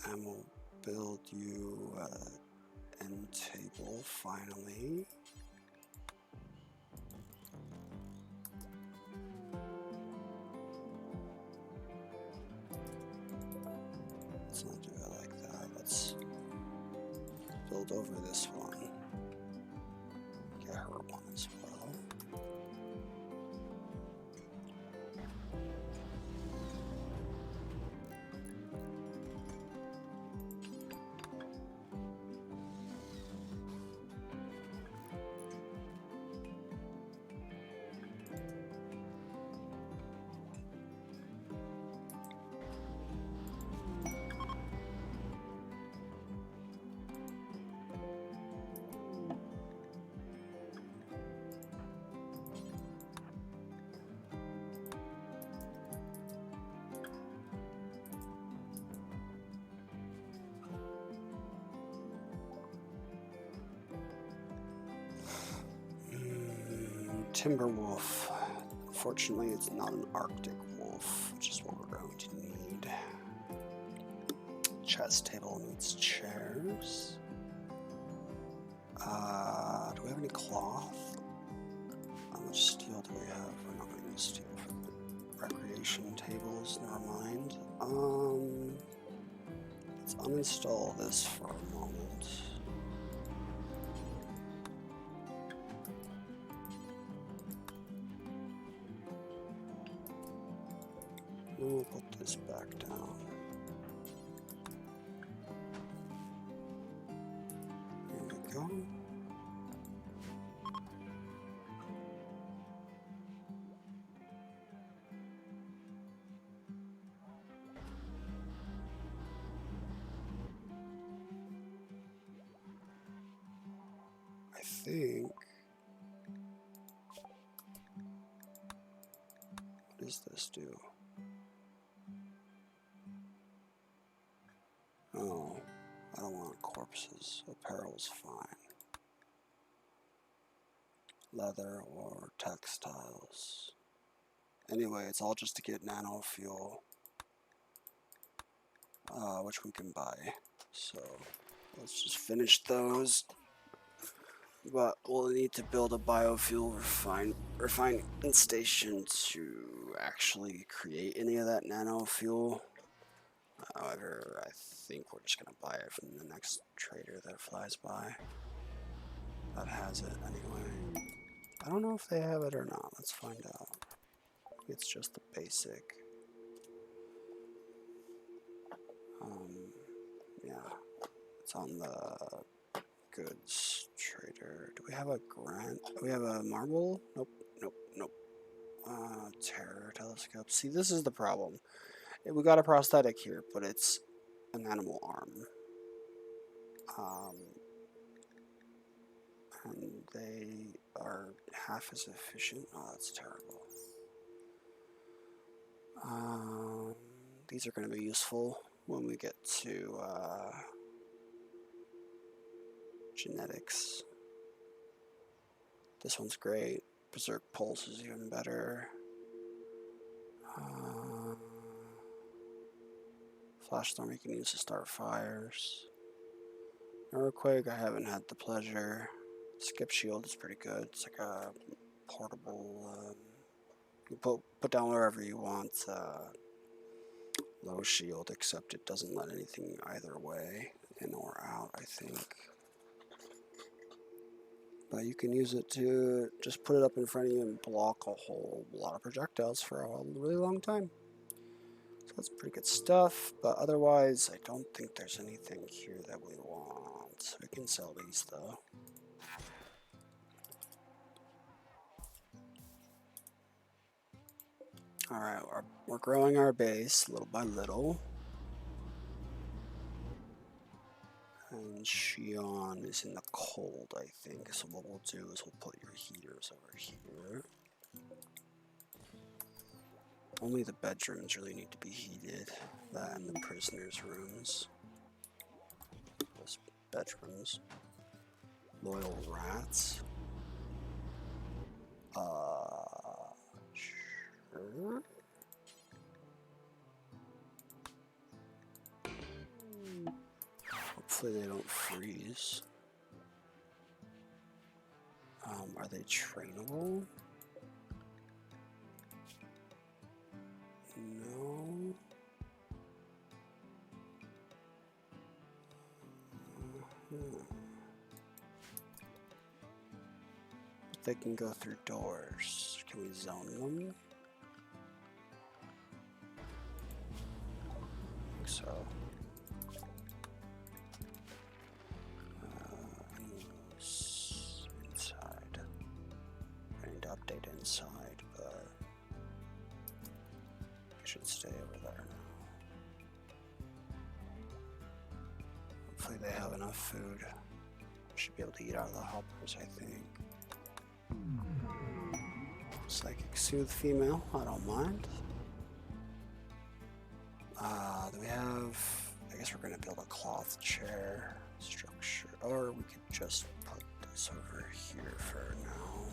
And we'll build you an end table finally. Let's not do it like that. Let's build over this one. Get her one as well. timber wolf. Unfortunately, it's not an Arctic wolf, which is what we're going to need. Chess table needs chairs. Do we have any cloth? How much steel do we have? We're not going to use steel for the recreation tables. Never mind. Let's uninstall this for a moment. We'll put this back down. There we go. I think. What does this do? Oh, I don't want corpses. Apparel's fine. Leather or textiles. Anyway, it's all just to get nano fuel, which we can buy. So let's just finish those. But we'll need to build a biofuel refining station to actually create any of that nano fuel. However, I think we're just gonna buy it from the next trader that flies by. That has it anyway. I don't know if they have it or not. Let's find out. It's just the basic. Yeah, it's on the goods trader. Do we have a grant? Do we have a marble? Nope, nope, nope. Terror telescope. See, this is the problem. We got a prosthetic here, but it's an animal arm. And they are half as efficient. Oh, that's terrible. These are going to be useful when we get to genetics. This one's great. Berserk Pulse is even better. Flash Storm you can use to start fires. Earthquake, I haven't had the pleasure. Skip Shield is pretty good. It's like a portable, you put down wherever you want. Low shield, except it doesn't let anything either way, in or out, I think. But you can use it to just put it up in front of you and block a whole lot of projectiles for a really long time. So that's pretty good stuff, but otherwise I don't think there's anything here that we want. We can sell these though. Alright, we're growing our base little by little. And Xion is in the cold, I think. So what we'll do is we'll put your heaters over here. Only the bedrooms really need to be heated. That and the prisoners' rooms. Those bedrooms. Loyal rats. Sure. Hopefully they don't freeze. Are they trainable? No. They can go through doors. Can we zone them? I think so. Inside. I need to update inside, but I should stay over there now. Hopefully they have enough food. Should be able to eat out of the hoppers, I think. Psychic Soothe female, I don't mind. Do we have... I guess we're going to build a cloth chair structure. Or we could just put this over here for now.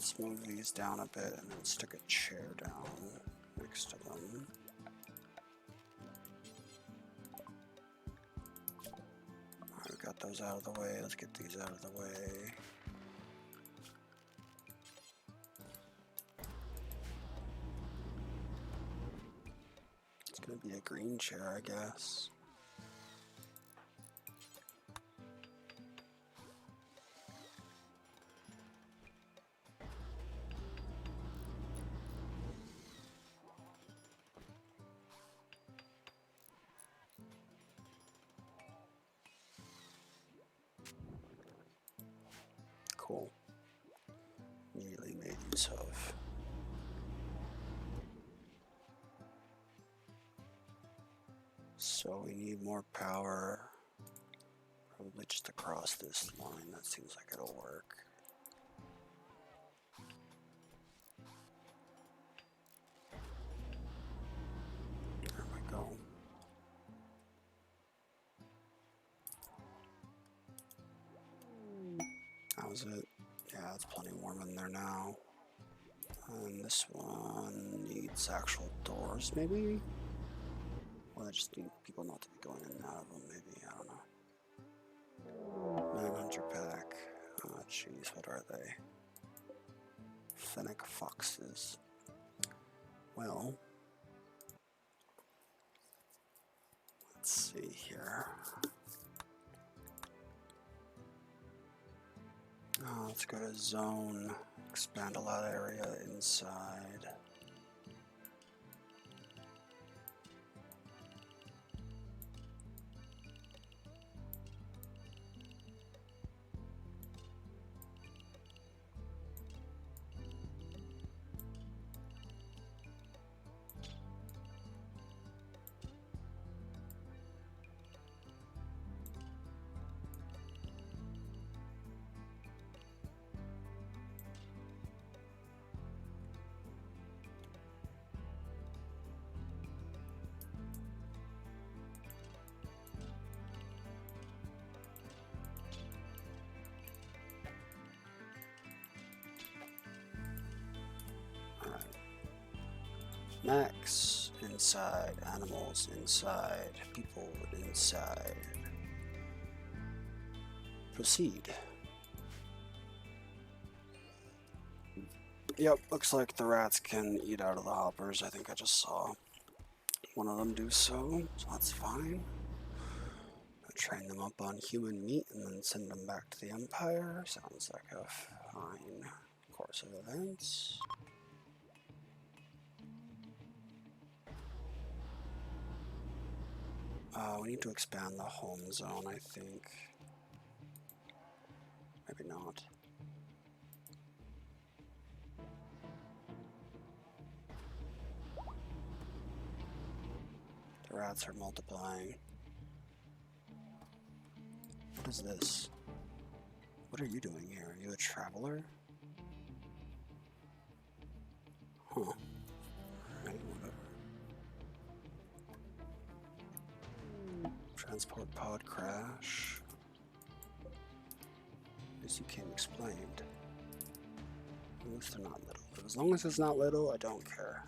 Let's move these down a bit and then stick a chair down next to them. Alright, we got those out of the way. Let's get these out of the way. It's gonna be a green chair, I guess. Cool. Immediately made use of. So we need more power. Probably just across this line. That seems like it'll work. There we go. How's it? Yeah, it's plenty warm in there now. And this one needs actual doors, maybe? Or I just need people not to be going in and out of them, maybe. I don't know. Manhunter pack. Oh, jeez, what are they? Fennec foxes. Well, let's see here. Let's go to zone, expand a lot of area inside. Max inside, animals inside, people inside. Proceed. Yep, looks like the rats can eat out of the hoppers. I think I just saw one of them do so that's fine. I'll train them up on human meat and then send them back to the Empire. Sounds like a fine course of events. We need to expand the home zone, I think. Maybe not. The rats are multiplying. What is this? What are you doing here? Are you a traveler? Huh. Right, whatever. Transport pod crash. As you came explained. At least they're not little. But as long as it's not little, I don't care.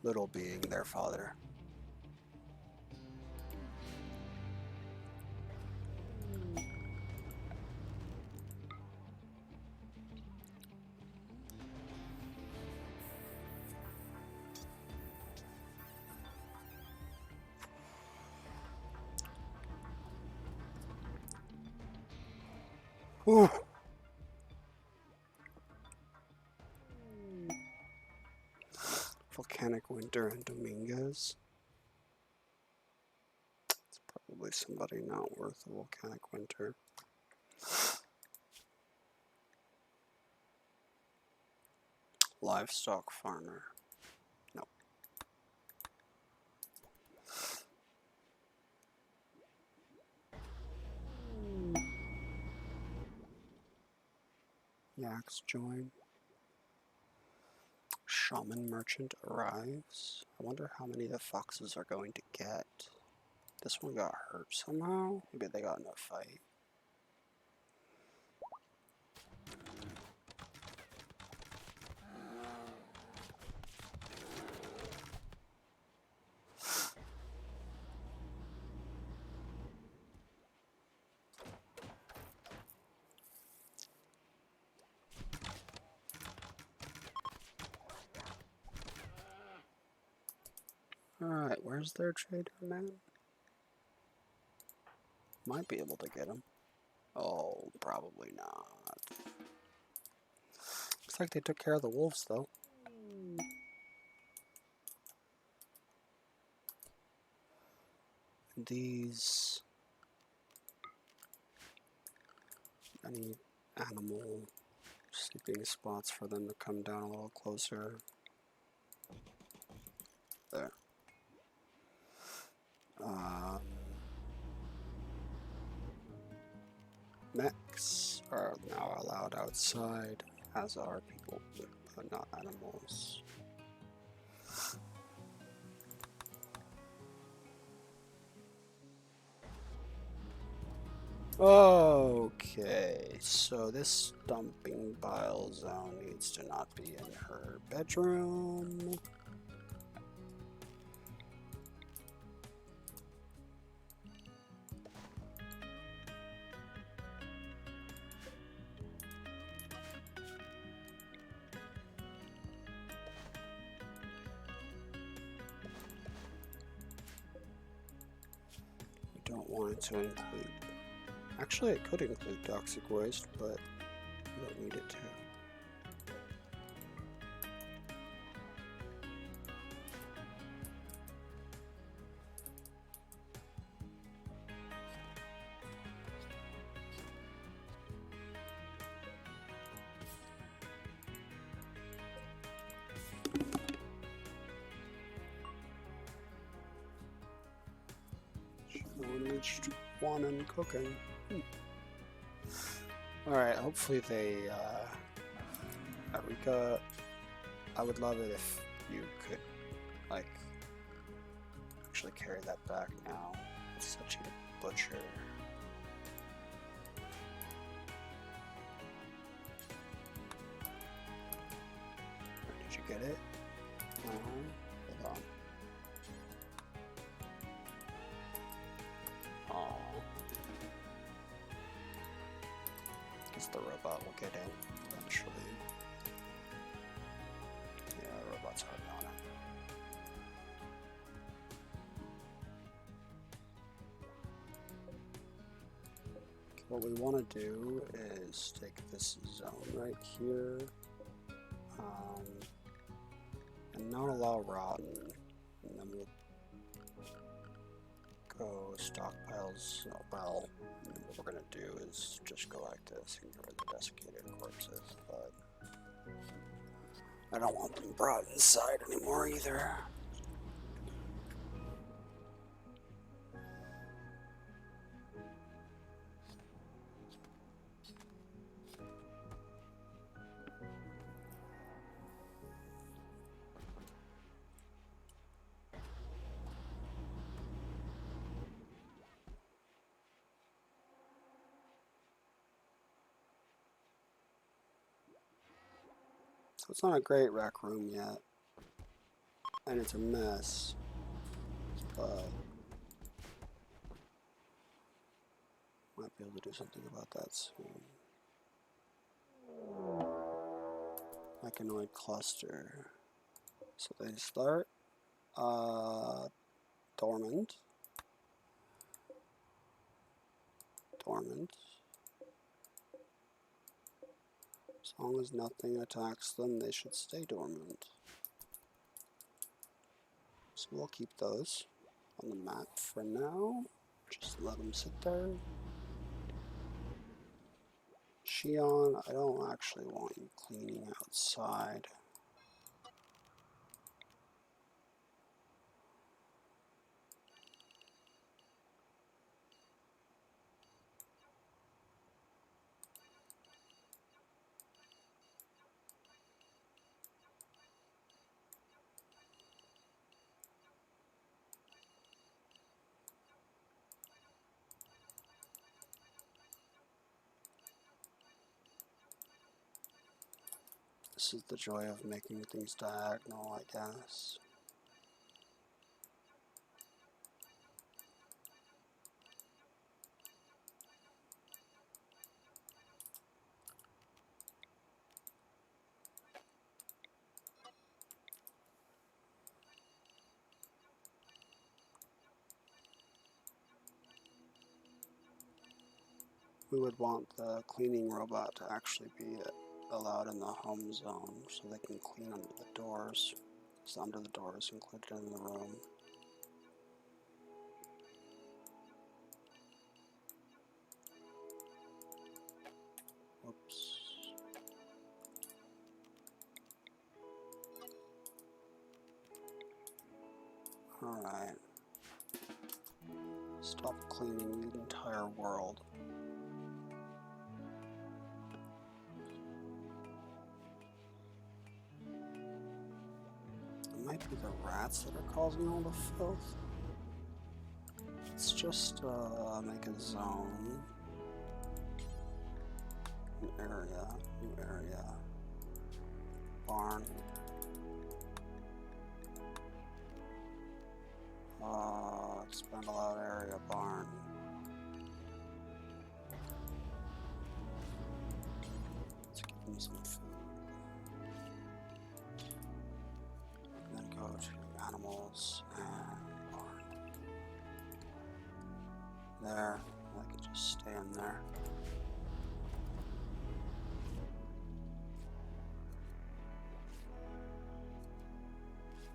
Little being their father. Ooh. Volcanic winter in Dominguez. It's probably somebody not worth a volcanic winter. Livestock farmer. No. Yaks join. Shaman merchant arrives. I wonder how many the foxes are going to get. This one got hurt somehow. Maybe they got in a fight. Alright, where's their trader, man? Might be able to get him. Oh, probably not. Looks like they took care of the wolves, though. These... Any animal sleeping spots for them to come down a little closer. There. Mechs are now allowed outside, as are people, but not animals. Okay, so this dumping bile zone needs to not be in her bedroom. We don't want it to include... Actually, it could include toxic waste, but we don't need it to. Reached one in cooking. Alright, hopefully they, Eureka, I would love it if you could, like, actually carry that back now. It's such a butcher. Did you get it? No? Hold on. Aww. Guess the robot will get in eventually. Yeah, the robot's hard on it. What we want to do is take this zone right here and not allow rotten, and then we'll go stockpiles. Oh, well, what we're gonna do is just go like this and get rid of the desiccated corpses, but I don't want them brought inside anymore either. So it's not a great rec room yet, and it's a mess, but might be able to do something about that soon. Mechanoid cluster. So they start dormant. As long as nothing attacks them, they should stay dormant. So we'll keep those on the map for now. Just let them sit there. Shion, I don't actually want you cleaning outside. This is the joy of making things diagonal, I guess. We would want the cleaning robot to actually be allowed in the home zone so they can clean under the doors. It's under the doors included in the room. Oops. Alright. Stop cleaning the entire world. It might be the rats that are causing all the filth. Let's just make a zone. New area. Barn. Expand allowed area, barn. Let's give them some food. And then go to animals and barn. There, I could just stay in there.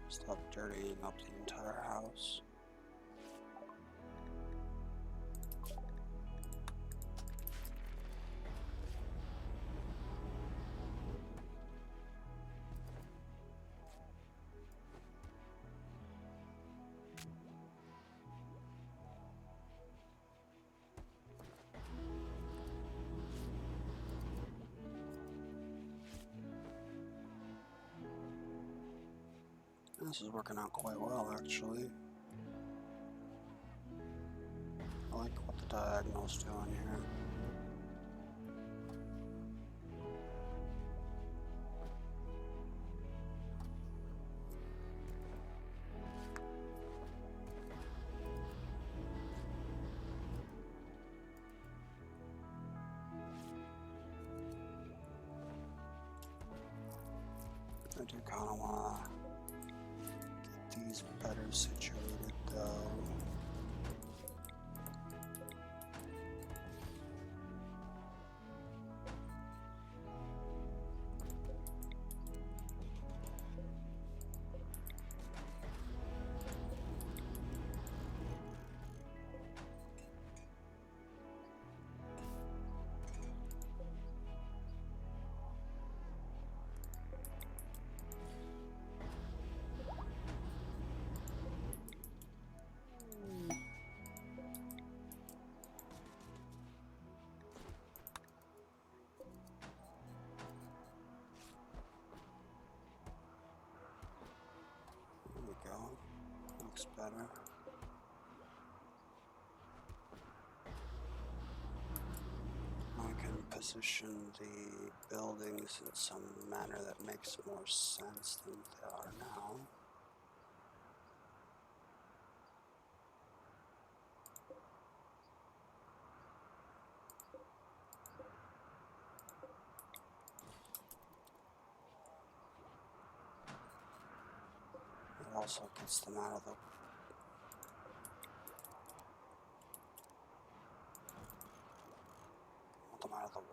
Stop dirtying up the entire house. This is working out quite well, actually. I like what the diagonal's doing here. I do kind of want to get these better situated, though. There we go. Looks better. I can position the buildings in some manner that makes more sense than they are now. It also gets them out of the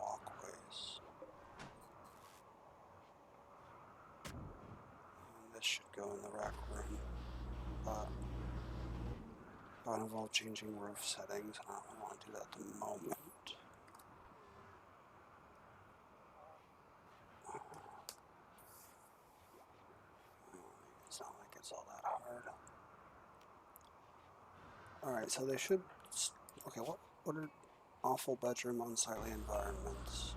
walkways. And this should go in the rec room, but that involves changing roof settings, and I don't want to do that at the moment. It's not like it's all that hard. Alright, so they should... Okay, what are awful bedroom unsightly environments?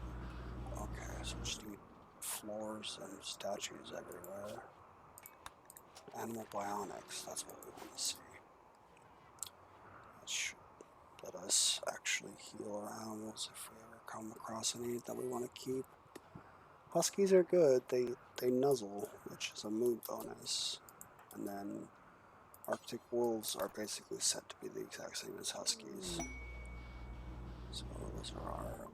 Okay, so we just need floors and statues everywhere. Animal bionics, that's what we want to see. That should let us actually heal our animals if we ever come across any that we want to keep. Huskies are good. They nuzzle, which is a mood bonus. And then Arctic wolves are basically set to be the exact same as huskies. So those are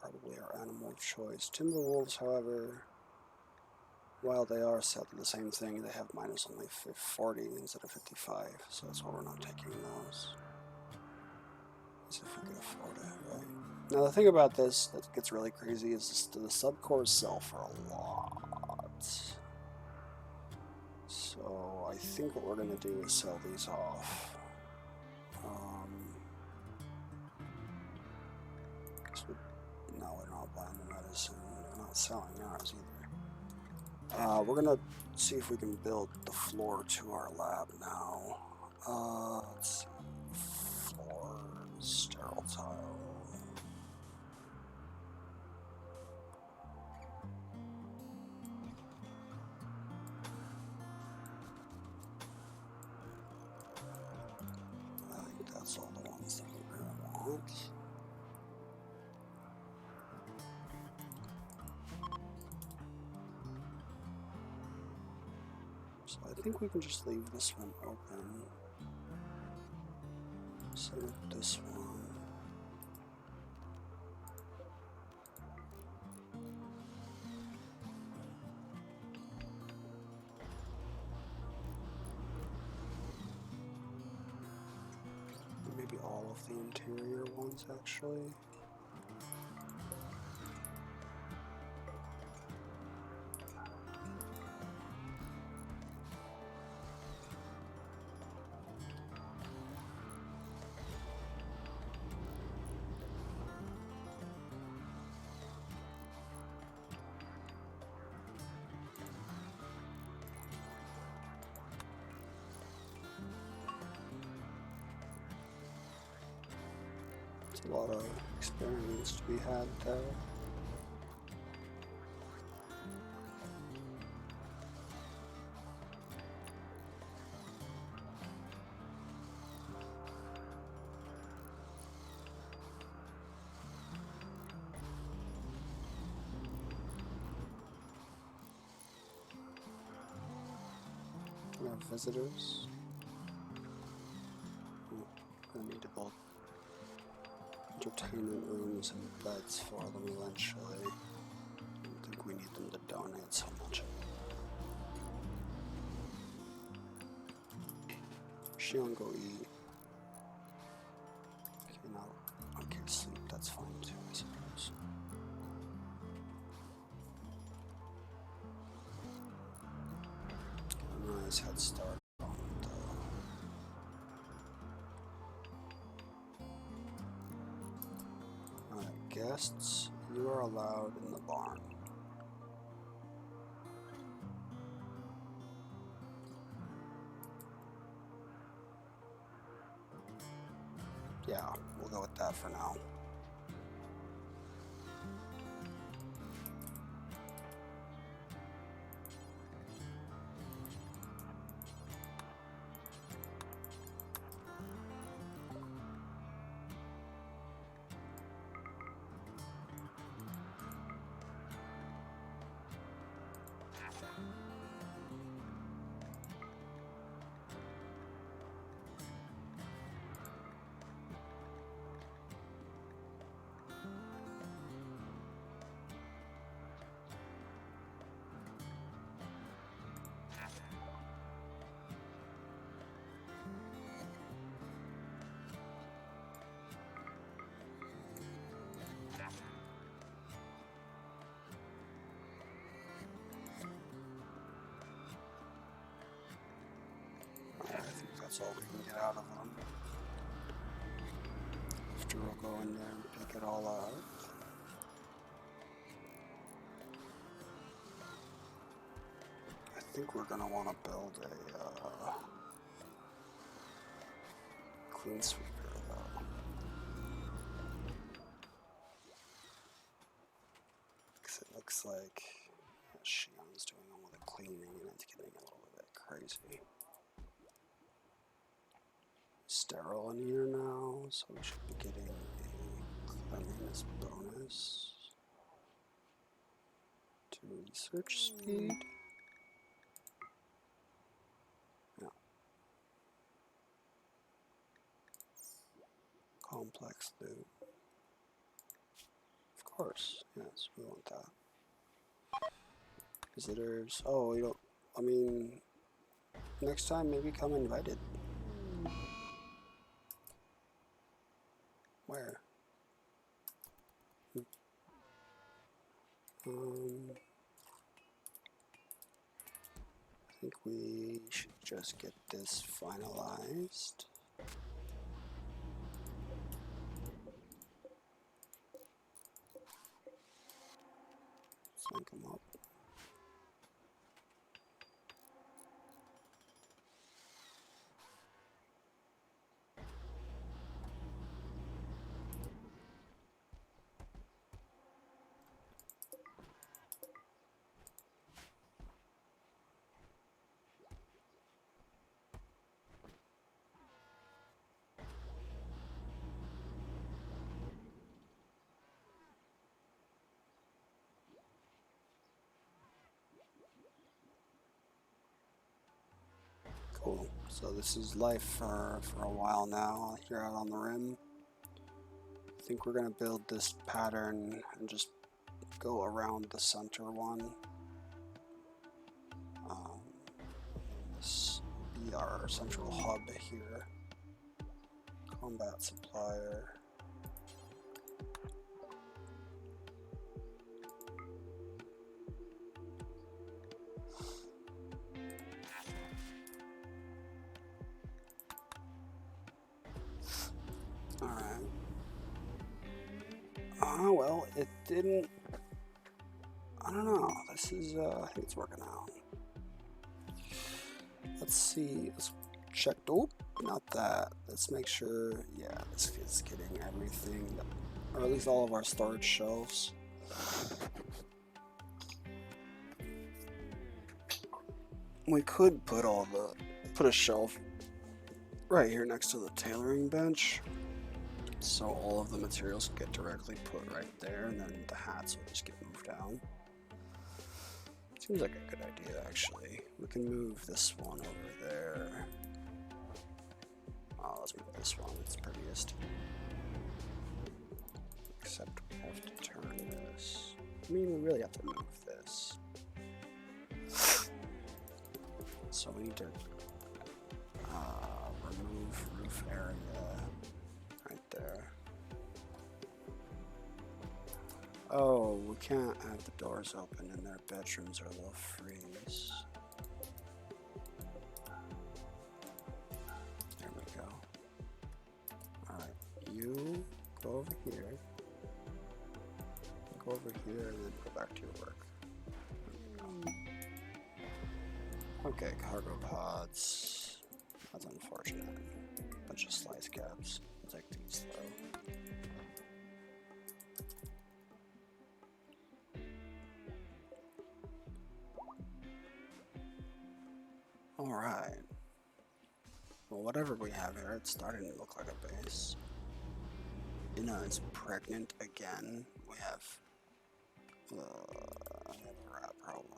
probably our animal of choice. Timber wolves, however, while they are set to the same thing, they have minus only 40 instead of 55, so that's why we're not taking those. As if we could afford it, right? Now the thing about this that gets really crazy is the subcores sell for a lot. So I think what we're going to do is sell these off. No, we're not buying the medicine. We're not selling ours either. We're going to see if we can build the floor to our lab now. Let's see. Floor, sterile tile. I think that's all the ones that we're going to want. So I think we can just leave this one open. So this one. Maybe all of the interior ones actually. It's a lot of experience to be had there. We have visitors. We're gonna need to build entertainment rooms and beds for them eventually. I don't think we need them to donate so much. Shion, go eat. Okay, now, okay, sleep, that's fine too, I suppose. Get a nice head start on the... Alright, guests, you are allowed in the barn. Yeah, we'll go with that for now. That's all we can get out of them. After we'll go in there and pick it all out. I think we're gonna want to build a clean sweeper though. Because it looks like Shion's doing all the cleaning and it's getting a little bit crazy. Sterile in here now, so we should be getting a cleanliness bonus. research speed. Yeah. Complex loot. Of course, yes, we want that. Visitors. Oh, you don't. I mean, next time maybe come invited. Where? I think we should just get this finalized. Let's link them up. Cool. So this is life for a while now here out on the rim. I think we're gonna build this pattern and just go around the center one. This will be our central hub here. Combat supplier. Alright. Oh, well, it didn't. I don't know. This is, I think it's working out. Let's see. Let's check. Oh, not that. Let's make sure. Yeah, this is getting everything, or at least all of our storage shelves. We could put a shelf right here next to the tailoring bench, so all of the materials get directly put right there, and then the hats will just get moved down. Seems like a good idea, actually. We can move this one over there. Oh, let's move this one. It's prettiest. Except we have to turn this. I mean, we really have to move this. So we need to remove roof area right there. Oh, we can't have the doors open and their bedrooms are a little freeze. There we go. Alright, you go over here. Go over here and then go back to your work. Okay, cargo pods. That's unfortunate. Bunch of slice caps. I'll take these though. Alright. Well, whatever we have here, it's starting to look like a base. Ina is pregnant again. We have a rat problem.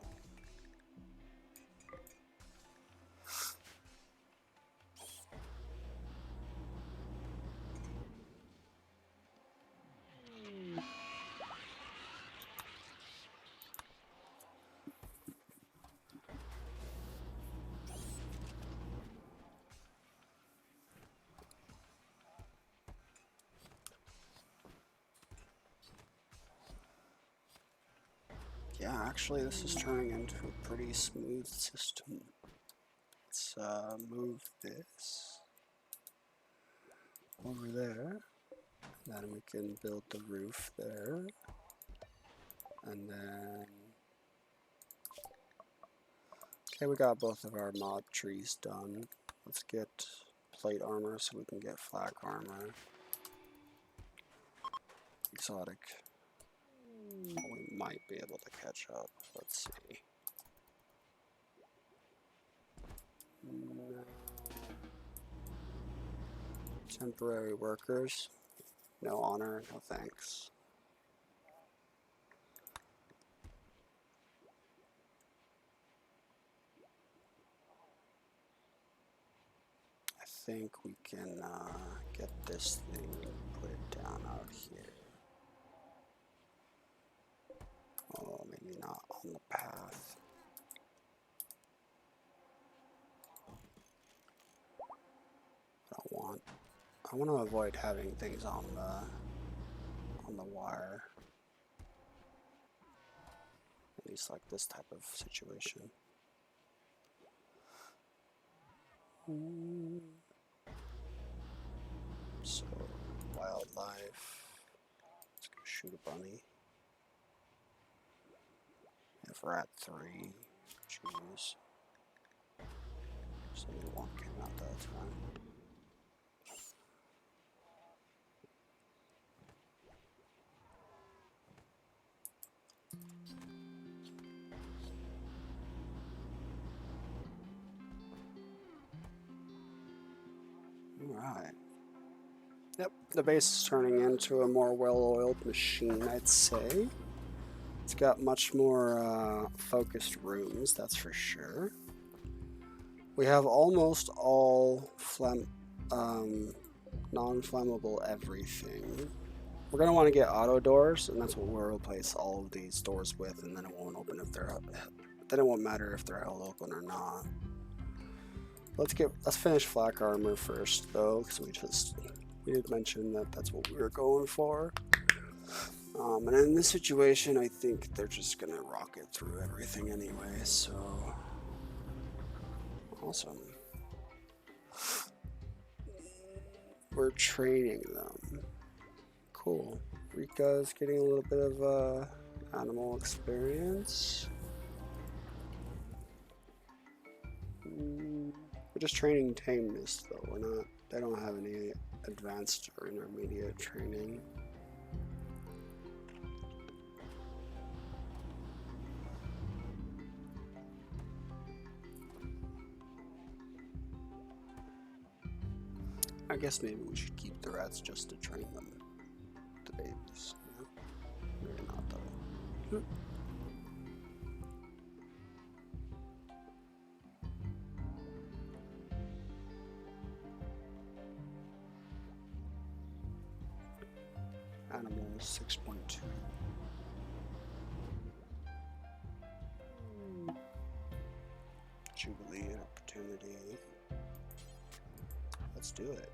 Yeah, actually, this is turning into a pretty smooth system. Let's move this over there. Then we can build the roof there. And then... Okay, we got both of our mob trees done. Let's get plate armor so we can get flak armor. Exotic. We might be able to catch up. Let's see. No. Temporary workers. No honor, no thanks. think we can get this thing and put it down out here. Oh, maybe not on the path. I want to avoid having things on the wire. At least like this type of situation. So, wildlife. Let's go shoot a bunny. If we're at 3, choose. So one came out that time. Alright. Yep, the base is turning into a more well-oiled machine, I'd say. It's got much more focused rooms, that's for sure. We have almost all non-flammable everything. We're going to want to get auto doors, and that's what we'll replace all of these doors with, and then it won't open if they're up. Then it won't matter if they're held open or not. Let's finish flak armor first, though, because we did mention that that's what we were going for. And in this situation, I think they're just gonna rocket through everything anyway. So awesome. We're training them. Cool. Rika's getting a little bit of animal experience. We're just training tameness, though. We're not. They don't have any advanced or intermediate training. I guess maybe we should keep the rats just to train them, the babies. You know? Maybe not though. Animals 6.2. Jubilee opportunity. Let's do it.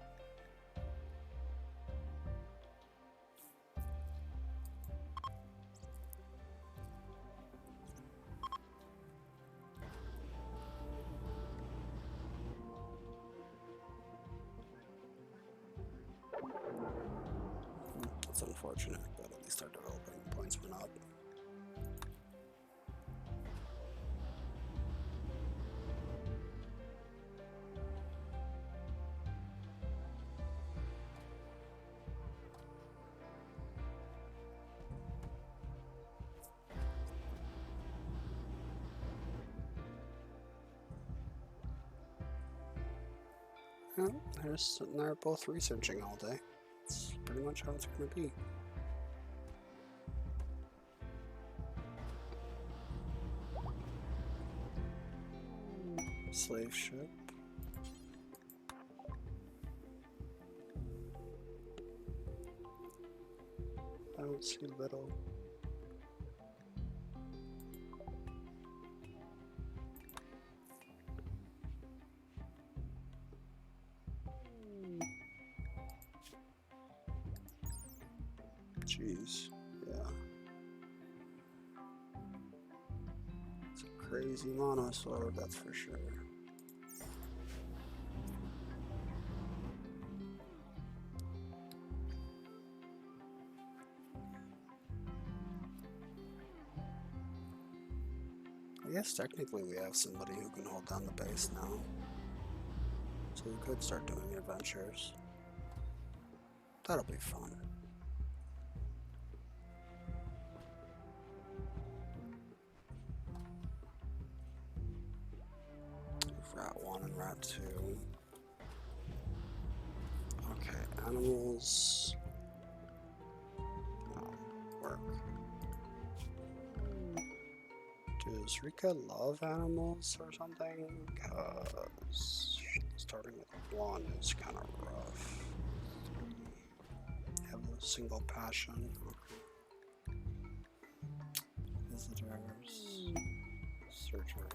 That's unfortunate, but at least our development points went up. Well, they're just sitting there both researching all day. That's pretty much how it's going to be. Slave ship. I don't see little. Jeez, yeah. It's a crazy monosword, that's for sure. I guess technically we have somebody who can hold down the base now. So we could start doing adventures. That'll be fun. Rat 1 and Rat 2. Okay, animals. Work. Does Rika love animals or something? Because Starting with blonde is kind of rough. Have a single passion. Visitors. Surgery.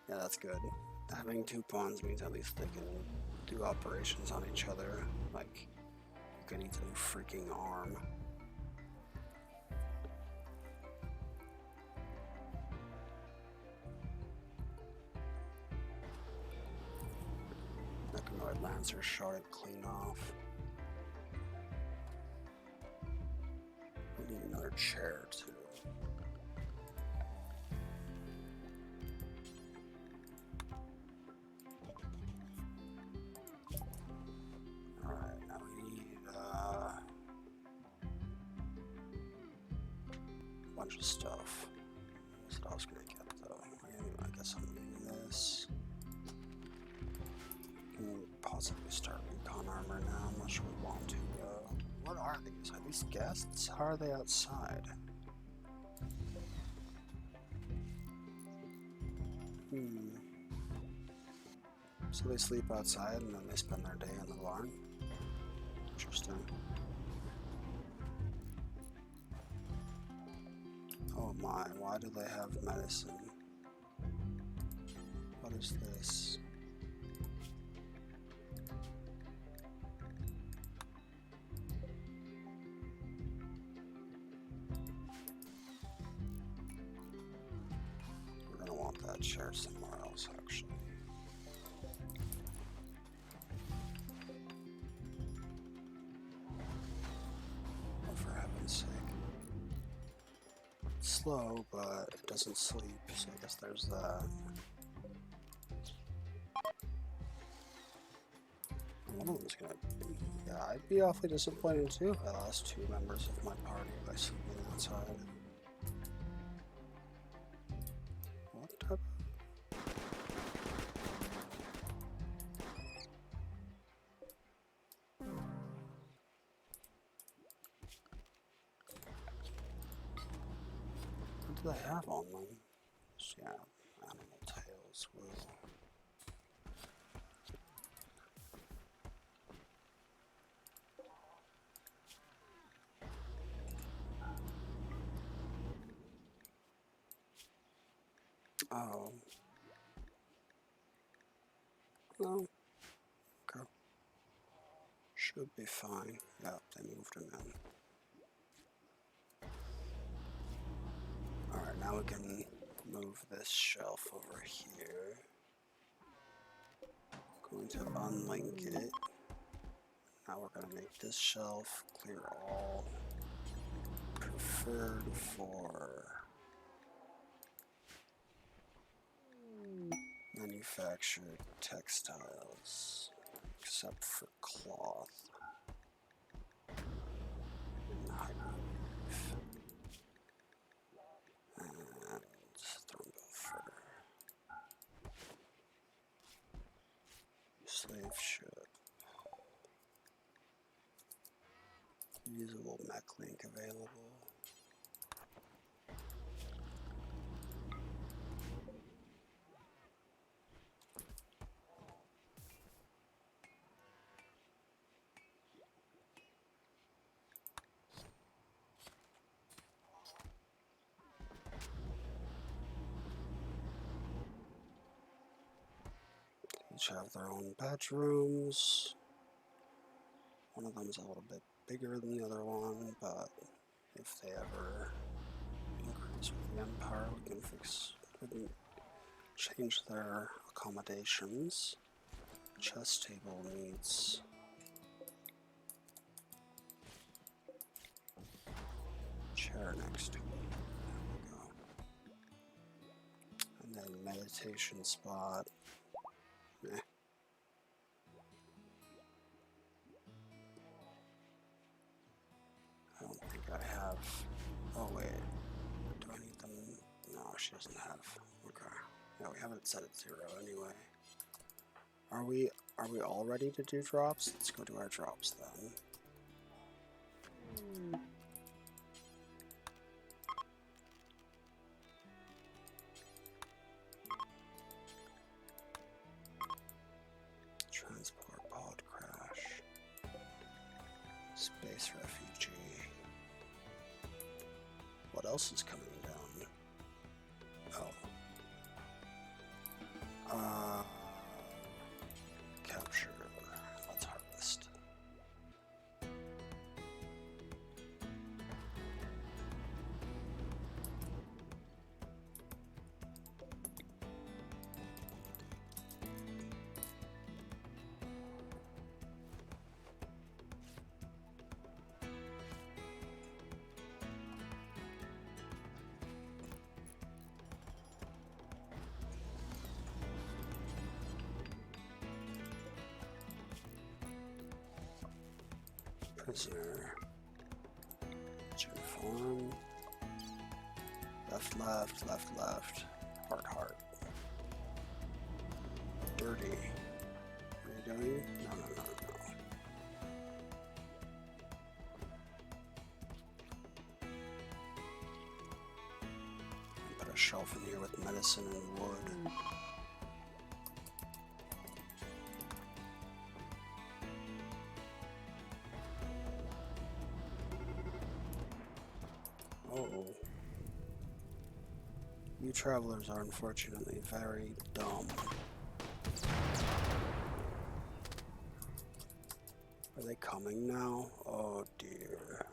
Yeah, that's good. Having 2 pawns means at least they can do operations on each other. Like, you can need a new freaking arm. Mechanoid Lancer shot it clean off. We need another chair too. Alright, now we need a bunch of stuff. That's what I was gonna get though. I guess I'm getting this. Can possibly start recon armor now, unless we want to. What are these? Are these guests? How are they outside? So they sleep outside and then they spend their day in the barn? Interesting. Oh my, why do they have medicine? What is this? We're gonna want that chair somewhere else, actually. Oh, for heaven's sake. It's slow, but it doesn't sleep, so I guess there's that. One of them's gonna be, yeah, I'd be awfully disappointed too if I lost 2 members of my party by sleeping outside. What type? What do they have on them? Yeah, animal tails will. Oh. Oh. Okay. Should be fine. Yep, they moved him in. Alright, now we can move this shelf over here. Going to unlink it. Now we're going to make this shelf clear all. Preferred for manufactured textiles, except for cloth and hyperweave and thermal fur. Slave ship. Usable mech link available. Each have their own bedrooms. One of them's a little bit bigger than the other one, but if they ever increase with the Empire, we can change their accommodations. Chess table needs chair next to it. There we go. And then meditation spot. Eh. I don't think I have. Oh wait, do I need them? No, she doesn't have. Okay. Yeah, we haven't set it 0 anyway. Are we all ready to do drops? Let's go do our drops then. Space refugee. What else is coming down? Oh. Capture. Let's harvest. Prisoner. Farm. Left, left, left, left. Heart, heart. Dirty. What are you doing? No, no, no, no. Put a shelf in here with medicine and wood. Oh. You travelers are unfortunately very dumb. Are they coming now? Oh dear.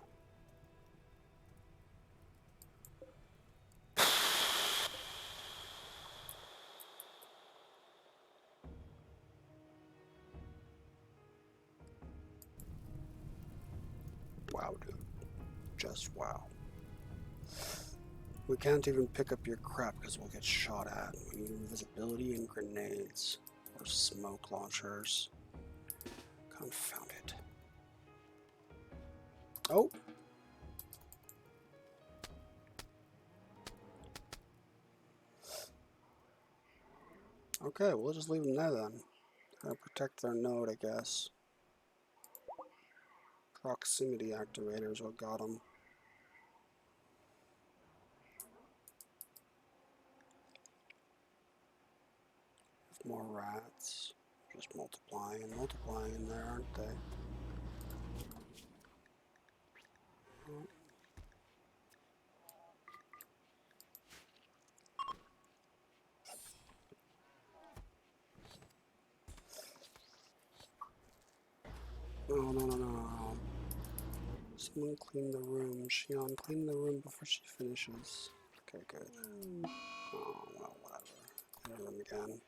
Wow, dude. Just wow. We can't even pick up your crap because we'll get shot at. We need invisibility and grenades. Or smoke launchers. Confound it. Oh! Okay, we'll just leave them there then. Gotta protect their node, I guess. Proximity activators, what got them? More rats. Just multiplying and multiplying in there, aren't they? No, no, no, no, no. Someone clean the room. Shion, clean the room before she finishes. Okay, good. Oh, well, whatever. Clean the room again.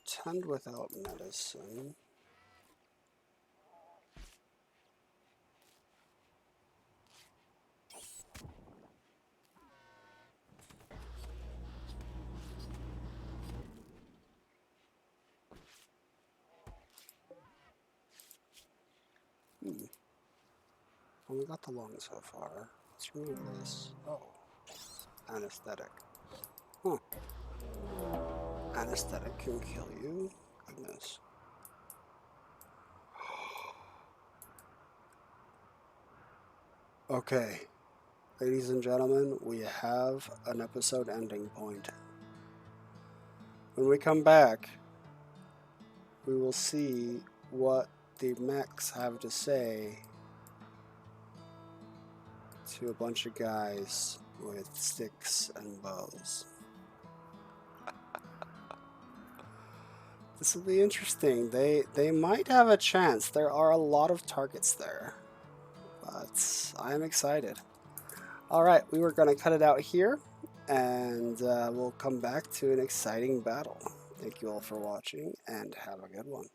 Tend without medicine. Only got the lung so far. Let's remove this. Oh. Anesthetic. Huh. Anesthetic can kill you? Goodness. Okay. Ladies and gentlemen, we have an episode ending point. When we come back, we will see what the mechs have to say to a bunch of guys with sticks and bows. This will be interesting. They might have a chance. There are a lot of targets there, but I'm excited. Alright, we were going to cut it out here, and we'll come back to an exciting battle. Thank you all for watching, and have a good one.